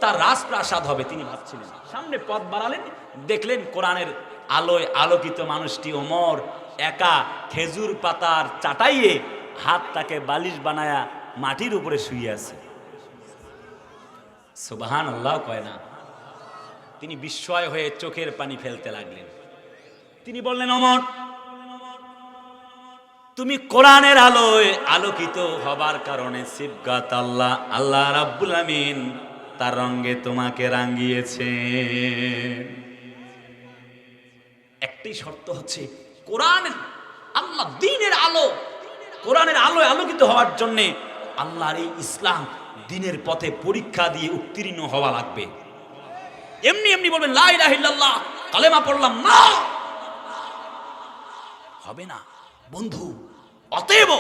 Speaker 1: তার রাজপ্রাসাদ হবে তিনি ভাবছিলেন। সামনে পথ বাড়ালেন, দেখলেন কোরআনের আলোয় আলোকিত মানুষটি ওমর একা খেজুর পাতার চাটাইয়ে হাতটাকে বালিশ বানায়া মাটির উপরে শুয়ে আছে। সুবহানাল্লাহ কয় না? তিনি বিস্ময় হয়ে চোখের পানি ফেলতে লাগলেন। তিনি বললেন, ওমর তুমি কোরআনের আলোয় আলোকিত হবার কারণে সিবগাত আল্লাহ, আল্লাহ রাব্বুল আমিন তার রঙে তোমাকে রাঙিয়েছেন। একটি শর্ত হচ্ছে কোরআনের আল্লাহ দ্বীনের আলো, কোরআনের আলোয় আলোকিত হওয়ার জন্য আল্লাহর এই ইসলাম দ্বীনের পথে পরীক্ষা দিয়ে উত্তীর্ণ হওয়া লাগবে। এমনি এমনি বলবেন লা ইলাহা ইল্লাল্লাহ, কালেমা পড়লাম, না, হবে না বন্ধু। অতএব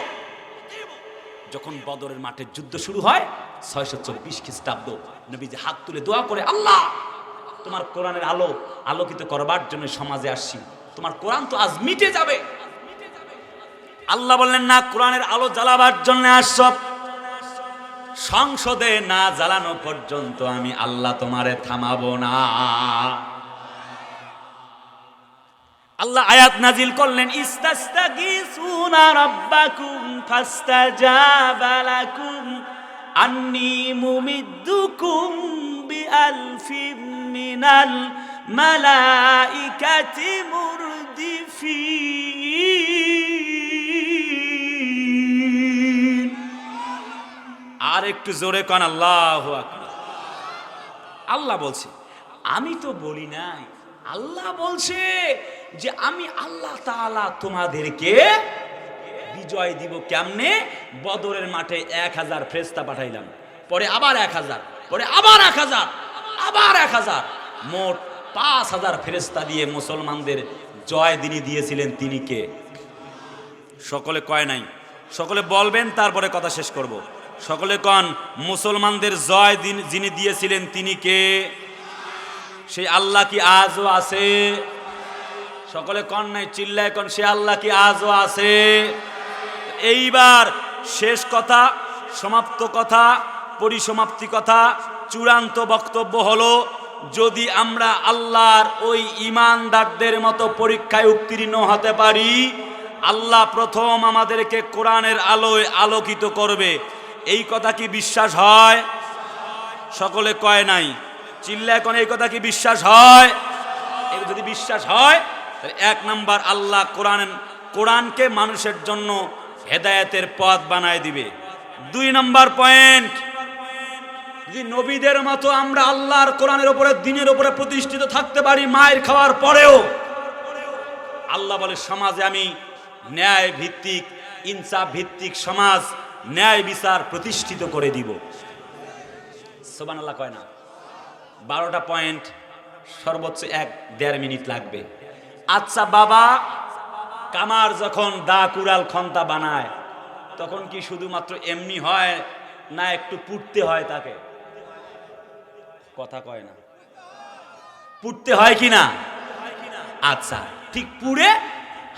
Speaker 1: যখন বদরের মাঠে যুদ্ধ শুরু হয় 624 খ্রিস্টাব্দ, নবীজি হাত তুলে দোয়া করে, আল্লাহ তোমার কোরআনের আলো আলোকিত করবার জন্য সমাজে আসছি, তোমার কোরআন তো আজ মিটে যাবে। আল্লাহ বললেন না, কোরআনের আলো জ্বালাবার জন্য আসছ, সংসদে না জ্বালানো পর্যন্ত আমি আল্লাহ তোমারে থামাবো না। আল্লাহ আয়াত নাজিল করলেন, ইস্তাস্তাগিসুনা রাব্বাকুম ফাস্তাজাবা লাকুম আন্নী মুমিদ্দুকুম বিআলফিম মিনাল মালাইকাতি মুরদিফিন। আর একটু জোরে কোন আল্লাহু আকবার। আল্লাহ বলছে, আমি তো বলি নাই, আল্লাহ বলছে যে আমি আল্লাহ তাআলা তোমাদেরকে বিজয় দিব। কেমনে? বদরের মাঠে 1000 ফেরেশতা পাঠাইলাম, পরে আবার 1000, পরে আবার 1000, আবার 1000, মোট 5000 ফেরেশতা দিয়ে মুসলমানদের জয় যিনি দিয়েছিলেন তিনি কে? সকলে কয় নাই, সকলে বলবেন, তারপরে কথা শেষ করব। সকলে কন, মুসলমানদের জয় যিনি দিয়েছিলেন তিনি কে? সেই আল্লাহ কি আজও আছে? সকলে কন নাই, চিল্লায় কন, সে আল্লাহ কি আজও আছে? এইবার শেষ কথা, সমাপ্ত কথা, পরিসমাপ্তি কথা, চূড়ান্ত বক্তব্য হলো, যদি আমরা আল্লাহর ওই ঈমানদারদের মতো পরীক্ষায় উত্তীর্ণ হতে পারি, আল্লাহ প্রথম আমাদেরকে কোরআনের আলোয় আলোকিত করবে। এই কথা কি বিশ্বাস হয়? সকলে কয় নাই, চিল্লায় কোন, এই কথা কি বিশ্বাস হয়? এই যদি বিশ্বাস হয়, তাহলে 1 নাম্বার, আল্লাহ কোরআনকে মানুষের জন্য হেদায়েতের পথ বানায় দিবে। 2 নাম্বার পয়েন্ট, যদি নবীদের মতো আমরা আল্লাহর কোরআনের উপরে, দ্বীনের উপরে প্রতিষ্ঠিত থাকতে পারি মায়ের খাওয়ার পরেও, আল্লাহ বলে সমাজে আমি ন্যায় ভিত্তিক, ইনসাফ ভিত্তিক সমাজ, ন্যায় বিচার প্রতিষ্ঠিত করে দিব। সুবহানাল্লাহ কয় না? 12টা পয়েন্ট, সর্বোচ্চ 1-1.5 মিনিট লাগবে। আচ্ছা বাবা, কামার যখন দা কুড়াল খন্তা বানায়, তখন কি শুধুমাত্র এমনি হয় না একটু পুড়তে হয় তাকে? কথা কয় না, পুড়তে হয় কি না? আচ্ছা, ঠিক পুড়ে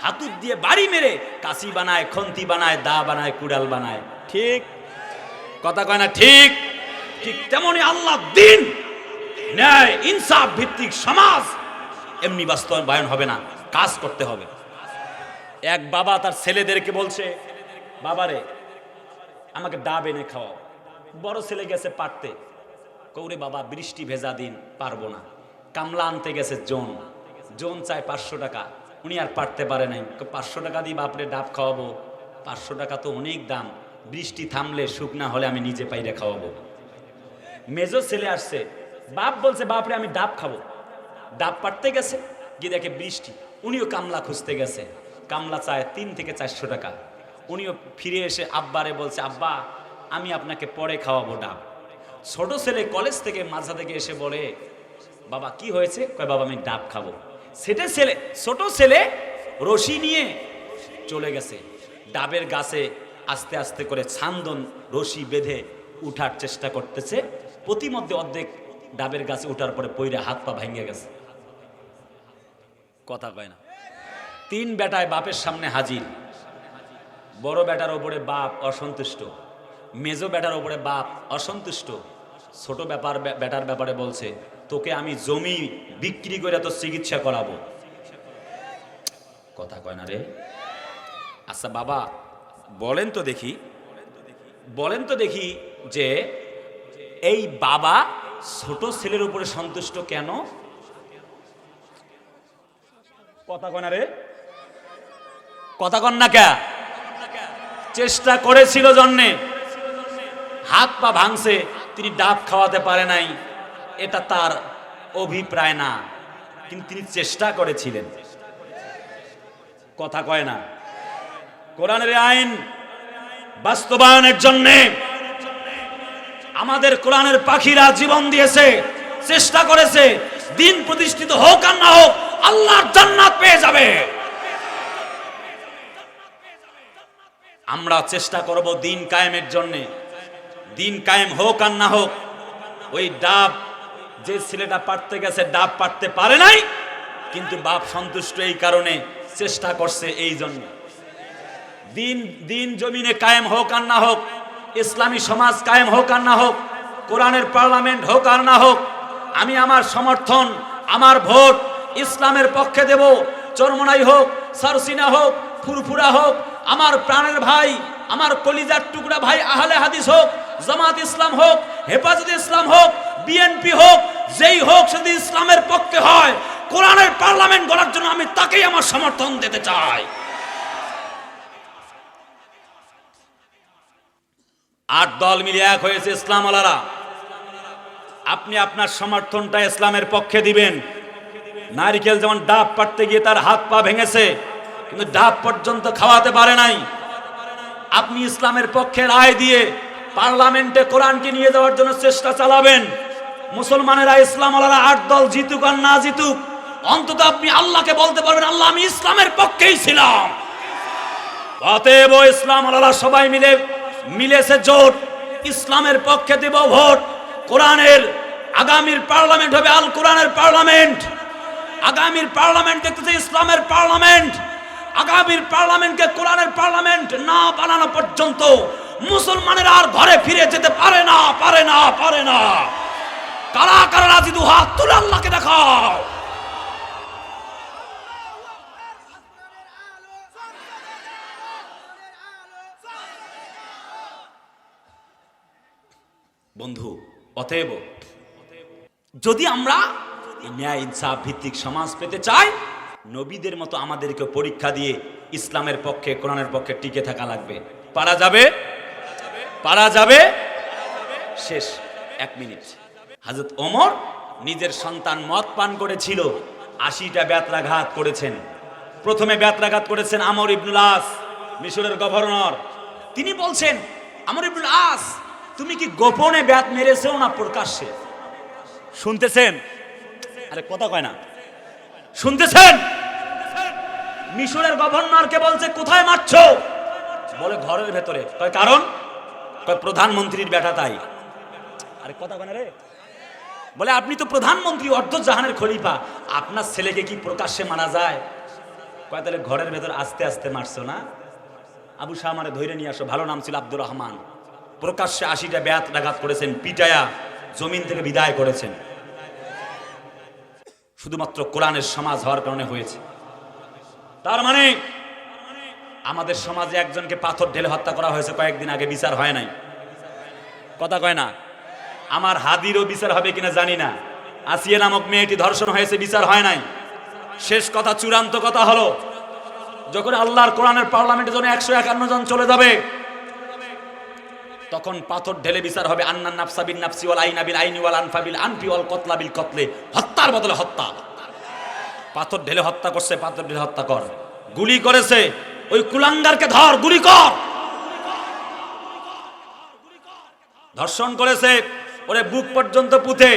Speaker 1: হাতুড় দিয়ে বাড়ি মেরে কাশি বানায়, খন্তি বানায়, দা বানায়, কুড়াল বানায়, ঠিক? কথা কয় না? ঠিক ঠিক তেমনি আল্লাহ দ্বীন, ন্যায় ইনসাফ ভিত্তিক সমাজ এমনি বাস্তবায়ন হবে না, কাজ করতে হবে। এক বাবা তার ছেলেদেরকে বলছে, বাবারে আমাকে ডাব এনে খাওয়াও। বড় ছেলে গেছে পারতে, কৌরে বাবা বৃষ্টি ভেজা দিন, পারবো না। কামলা আনতে গেছে জন চায় 500 টাকা, উনি আর পারতে পারে নাই। 500 টাকা দিয়ে বাপরে ডাব খাওয়াবো? 500 টাকা তো অনেক দাম, বৃষ্টি থামলে শুকনা হলে আমি নিজে পাইরে খাওয়াবো। মেজো ছেলে আসছে, বাপ বলছে বাপরে আমি ডাব খাবো। ডাব পাড়তে গেছে, গিয়ে দেখে বৃষ্টি, উনিও কামলা খুঁজতে গেছে, কামলা চায় 3 থেকে 400 টাকা। উনিও ফিরে এসে আব্বারে বলছে, আব্বা আমি আপনাকে পরে খাওয়াবো ডাব। ছোট ছেলে কলেজ থেকে মাঝা থেকে এসে বলে, বাবা কি হয়েছে? কয় বাবা আমি ডাব খাবো। ছোট ছেলে রশি নিয়ে চলে গেছে ডাবের গাছে, আস্তে আস্তে করে ছান্দন রশি বেঁধে উঠার চেষ্টা করতেছে। প্রতিমধ্যে অর্ধেক ডাবের গাছে উঠার পরে পইরে হাত পা ভেঙে গেছে। কথা কয় না? 3 বেটায় বাপের সামনে হাজির। বড় বেটার ওপরে বাপ অসন্তুষ্ট, মেজো বেটার ওপরে বাপ অসন্তুষ্ট, ছোট বেটার ব্যাপারে বলছে, তোকে আমি জমি বিক্রি করে তো চিকিৎসা করাবো। কথা কয় না রে? আচ্ছা বাবা বলেন তো দেখি যে এই বাবা ছোট ছেলের উপরে সন্তুষ্ট কেন? কথা কয় না রে? কথা কন না কে? চেষ্টা করেছিল জন্যে, হাত পা ভাঙছে, তিনি ডাব খাওয়াতে পারে নাই, এটা তার অভিপ্রায় না, কিন্তু তিনি চেষ্টা করেছিলেন। কথা কয় না? কোরআনের আইন বাস্তবায়নের জন্য আমাদের কোরআনের পাখিরা জীবন দিয়েছে, চেষ্টা করেছে। দিন প্রতিষ্ঠিত হোক আর না হোক, আল্লাহর জান্নাত পেয়ে যাবে। আমরা চেষ্টা করব দিন কায়েমের জন্য। দিন কায়েম হোক আর না হোক, ওই ডাব যে ছেলেটা পারতে গেছে ডাব পারতে পারে নাই, কিন্তু বাপ সন্তুষ্ট এই কারণে চেষ্টা করছে এই জন্য। দিন দিন জমিনে কায়েম হোক আর না হোক, ইসলামী সমাজ কায়েম হোক আর না হোক, কোরআনের পার্লামেন্ট হোক আর না হোক, আমি আমার সমর্থন, আমার ভোট ইসলামের পক্ষে দেব। চরমনাই হোক, সারসিনা হোক, ফুরফুরা হোক, আমার প্রাণের ভাই, আমার কলিজার টুকরা ভাই আহলে হাদিস হোক, জামাত ইসলাম হোক, হেফাজত ইসলাম হোক, বিএনপি হোক, যেই হোক যদি ইসলামের পক্ষে হয়, কোরআনের পার্লামেন্ট গড়ার জন্য আমি তাকেই আমার সমর্থন দিতে চাই। 8 দল মিলে এক হয়েছে ইসলাম আলারা। আপনি আপনার সমর্থনটা ইসলামের পক্ষে দিবেন। নারিকেল যেমন ডাব পাড়তে গিয়ে তার হাত পা ভেঙেছে, কিন্তু ডাব পর্যন্ত খাওয়াতে পারে নাই। আপনি ইসলামের পক্ষে রায় দিয়ে পার্লামেন্টে কোরআনকে নিয়ে যাওয়ার জন্য চেষ্টা চালাবেন। মুসলমানেরা ইসলাম আলারা 8 দল জিতুক আর না জিতুক, অন্তত আপনি আল্লাহকে বলতে পারবেন, আল্লাহ আমি ইসলামের পক্ষেই ছিলাম। অতএব ইসলাম আলারা সবাই মিলেছে জোট, ইসলামের পক্ষে দেব ভোট। কোরআনের আগামীর পার্লামেন্ট হবে আল কোরআনের পার্লামেন্ট। আগামীর পার্লামেন্ট দেখতেছে ইসলামের পার্লামেন্ট। আগামীর পার্লামেন্টকে কোরআনের পার্লামেন্ট না বানানো পর্যন্ত মুসলমানেরা আর ঘরে ফিরে যেতে পারে না, পারে না, পারে না। কারা কারা রাজি, দু হাত তুলে আল্লাহকে দেখাও। বন্ধু, অতএব যদি আমরা ন্যায় ইনসাফ ভিত্তিক সমাজ পেতে চাই, নবীদের মতো আমাদেরকে পরীক্ষা দিয়ে ইসলামের পক্ষে, কোরআনের পক্ষে টিকে থাকা লাগবে। পারা যাবে? পারা যাবে? শেষ 1 মিনিট। হযরত ওমর নিজের সন্তান মদ পান করেছিল, 80টা বেত্রাঘাত করেছেন। প্রথমে বেত্রাঘাত করেছেন আমর ইবনুল আস, মিশরের গভর্নর। তিনি বলছেন, আমর ইবনুল আস, তুমি কি গোপনে ব্যাত মেরেছো না প্রকাশ্যে? শুনতেছেন? আরে কথা কয় না, শুনতেছেন? মিশরের গভর্নরকে বলছে কোথায় মারছো? বলে ঘরের ভেতরে। কয় কারণ? কয় প্রধানমন্ত্রীর বেটা তাই। আরে কথা কয় না রে। বলে আপনি তো প্রধানমন্ত্রী, অর্ধ জাহানের খলিফা, আপনার ছেলেকে কি প্রকাশ্যে মারা যায়? কয় তাহলে ঘরের ভেতর আস্তে আস্তে মারছো না? আবু শাহ মানে ধরে নিয়ে আসো, ভালো নাম ছিল আব্দুর রহমান। প্রকাশ্যে 80টা বেত্রাঘাত করেছেন, পিটায়া জমিন থেকে বিদায় করেছেন। শুধুমাত্র কোরআনের সমাজ হওয়ার কারণে হয়েছে। তার মানে আমাদের সমাজে একজনকে পাথর ঢেলে হত্যা করা হয়েছে কয়েকদিন আগে, বিচার হয় নাই। কথা কয় না। আমার হাদিরও বিচার হবে কিনা জানি না। আসিয়া নামক মেয়েটি ধর্ষণ হয়েছে, বিচার হয় নাই। শেষ কথা, চূড়ান্ত কথা হলো, যখন আল্লাহর কোরআনের পার্লামেন্টে যখন 151 জন চলে যাবে, তখন পাথর ঢেলে বিচার হবে। আন্নান নাফসা বিন নাফসি ওয়াল আইনা বিল আইনি ওয়াল আনফা বিল আনফি ওয়াল কতলা বিল কতলে। হত্যার বদলে হত্যা। পাথর ঢেলে হত্যা করছে, পাথর ঢেলে হত্যা কর। গুলি করেছে, ওই কুলাঙ্গারকে ধর, গুলি কর। ধর্ষণ করেছে, ওরে বুক পর্যন্ত পুঁতে।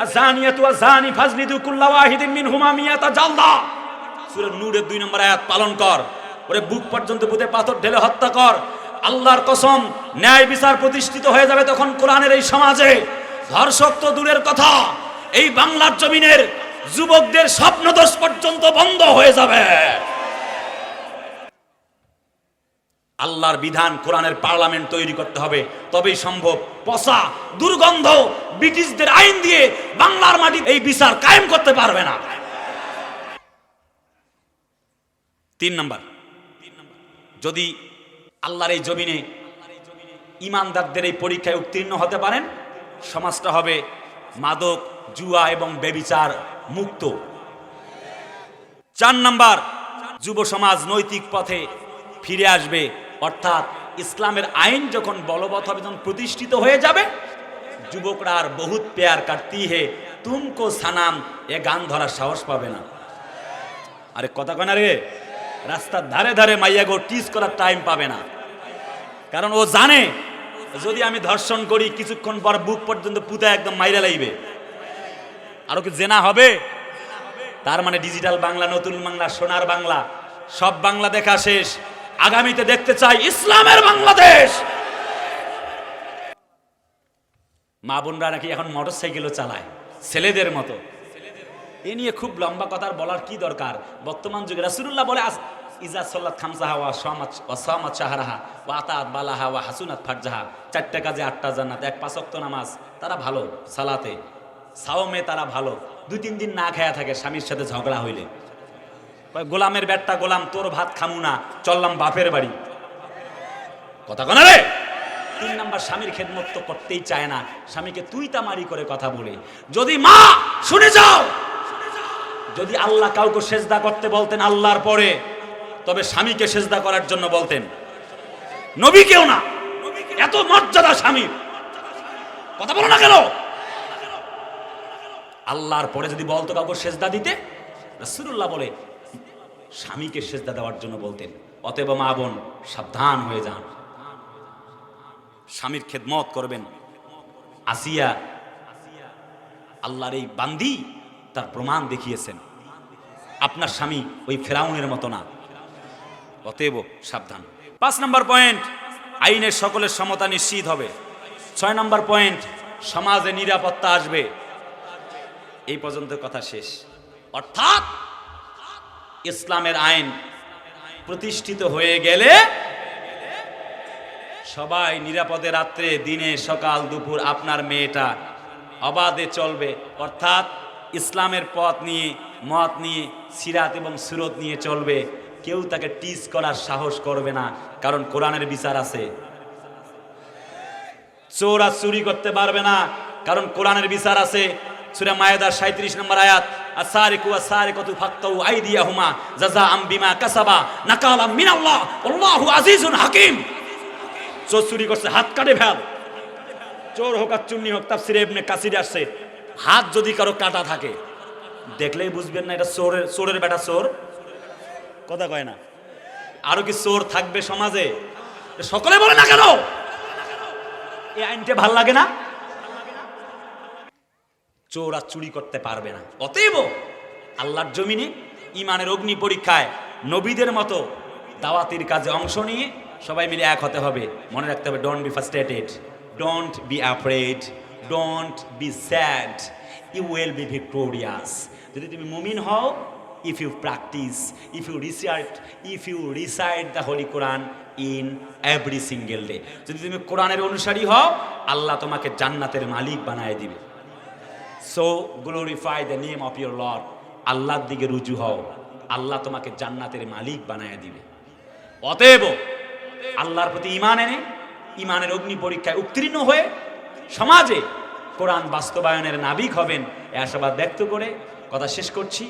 Speaker 1: আযানিয়াতু ওয়াযানি ফাজলিদু কুল্লা ওয়াহিদিন মিনহুমা মিয়াতা জালদা। সূরা নূরের 2 নম্বর আয়াত পালন কর। ওরে বুক পর্যন্ত পুঁতে পাথর ঢেলে হত্যা কর। আল্লাহর কসম, ন্যায় বিচার প্রতিষ্ঠিত হয়ে যাবে তখন কোরআনের এই সমাজে। ধর্ষক তো দূরের কথা, এই বাংলার জমিনের যুবকদের স্বপ্নদোষ পর্যন্ত বন্ধ হয়ে যাবে। আল্লাহর বিধান, কোরআনের পার্লামেন্ট তৈরি করতে হবে, তবেই সম্ভব। পচা দুর্গন্ধ ব্রিটিশদের আইন দিয়ে বাংলার মাটি এই বিচার কায়েম করতে পারবে না। 3 নাম্বার, যদি আল্লাহর এই জমিনে ইমানদারদের এই পরীক্ষায় উত্তীর্ণ হতে পারেন, সমাজটা হবে মাদক, জুয়া এবং ব্যভিচার মুক্ত। 4 নাম্বার, যুব সমাজ নৈতিক পথে ফিরে আসবে। অর্থাৎ ইসলামের আইন যখন বলবৎ হবে, যখন প্রতিষ্ঠিত হয়ে যাবে, যুবকরা আর বহুত প্যার করতি হে তুমকো সানাম এ গান ধরার সাহস পাবে না। আরে কথা কয় না রে। রাস্তার ধারে ধারে মাইয়া গো টিজ করার টাইম পাবে না। কারণ ও জানে যদি আমি ধর্ষণ করি, কিছুক্ষণ পর বুক পর্যন্ত পুঁতে একদম মাইরা লাইবে। আরো কি জেনা হবে? তার মানে ডিজিটাল বাংলা, নতুন বাংলা, সোনার বাংলা, সব বাংলা দেখা শেষ। আগামীতে দেখতে চাই ইসলামের বাংলাদেশ। মা বোনরা নাকি এখন মোটরসাইকেলও চালায় ছেলেদের মতো। এ নিয়ে খুব লম্বা কথা বলার কি দরকার। বর্তমান যুগে রাসূলুল্লাহ বলে ইজা সাল্লাত খামসাহা ওয়া সামাত শাহরাহা ওয়া আতাত বালাহা ওয়া হাসুনাত ফারজাহা, 4টা কাজে 8টা জান্নাত। এক 5 ওয়াক্ত নামাজ তারা ভালো, সালাতে সাওমে তারা ভালো, 2-3 দিন না খায়া থাকে স্বামীর সাথে ঝগড়া হইলে, গোলামের বেটটা গোলাম তোর ভাত খামু না, চললাম বাপের বাড়ি। কথা কনা রে। 3 নাম্বার স্বামীর খেদমত তো করতেই চায় না, স্বামীকে তুই তামারি করে কথা বলে। যদি মা শুনে যাও, যদি আল্লাহ কাউকে সেজদা করতে বলতেন আল্লাহর পরে, তবে স্বামীকে সেজদা করার জন্য বলতেন, নবীকেও না। এত মর্যাদা স্বামীর, কথা বলো না কেন? আল্লাহর পরে যদি বলতো কাউকে সেজদা দিতে, রাসূলুল্লাহ বলে স্বামীকে সেজদা দেওয়ার জন্য বলতেন। অতএব মা বোন সাবধান হয়ে যান, স্বামীর খেদমত করবেন। আসিয়া আল্লাহর এই বান্দি, তার প্রমাণ দেখিয়েছেন। আপনার স্বামী ওই ফেরাউনের মতো না, অতএব সাবধান। 5 নম্বর পয়েন্ট, আইনের সকলের সমতা নিশ্চিত হবে। 6 নম্বর পয়েন্ট, সমাজে নিরাপত্তা আসবে। এই পর্যন্ত কথা শেষ। অর্থাৎ ইসলামের আইন প্রতিষ্ঠিত হয়ে গেলে সবাই নিরাপদে রাত্রে দিনে সকাল দুপুর আপনার মেয়েটা অবাধে চলবে। অর্থাৎ ইসলামের পথ নিয়ে, মত নিয়ে, সিরাত এবং সুরত নিয়ে চলবে। কেউ তাকে টিজ করার সাহস করবে না, কারণ কোরআনের বিচার আছে। চোর আর চুরি করতে পারবে না, কারণ কোরআনের বিচার আছে। সূরা মায়েদার 37 নম্বর আয়াত, আস-সারিকু ওয়াস-সারিকাতু ফাক্তাউ আইদিয়াহুমা জাযাআম বিমা কাসাবা নাকালাম মিনাল্লাহ আল্লাহু আজিজুন হাকিম। চোর চুরি করছে, হাত কাটে ফেল। চোর হোক আর চুন্নি হোক, তাফসীরে ইবনে কাসির আসছে, হাত যদি কারো কাটা থাকে দেখলেই বুঝবেন না এটা চোরের বেটা চোর। কথা কয় না? আরো কি চোর থাকবে সমাজে? সকলে বলে না কেন এই আইনটা ভাল লাগে না? চোর আর চুরি করতে পারবে না। অতএব আল্লাহর জমিনে ইমানের অগ্নি পরীক্ষায় নবীদের মতো দাওয়াতের কাজে অংশ নিয়ে সবাই মিলে এক হতে হবে। মনে রাখতে হবে, don't be frustrated, don't be afraid, don't be sad, you will be victorious. যদি তুমি মুমিন হও, if you practice, if you recite the Holy Quran in every single day, যদি তুমি কোরআনের অনুসারী হও, আল্লাহ তোমাকে জান্নাতের মালিক বানায় দিবে। So glorify the name of your Lord, আল্লাহর দিকে রুজু হও, আল্লাহ তোমাকে জান্নাতের মালিক বানায় দিবে। অতএব আল্লাহর প্রতি ঈমান এনে ঈমানের অগ্নি পরীক্ষায় উত্তীর্ণ হয়ে সমাজে কোরআন বাস্তবায়নের নাবিক হবেন, এই আশাবাদ ব্যক্ত করে কথা শেষ করছি।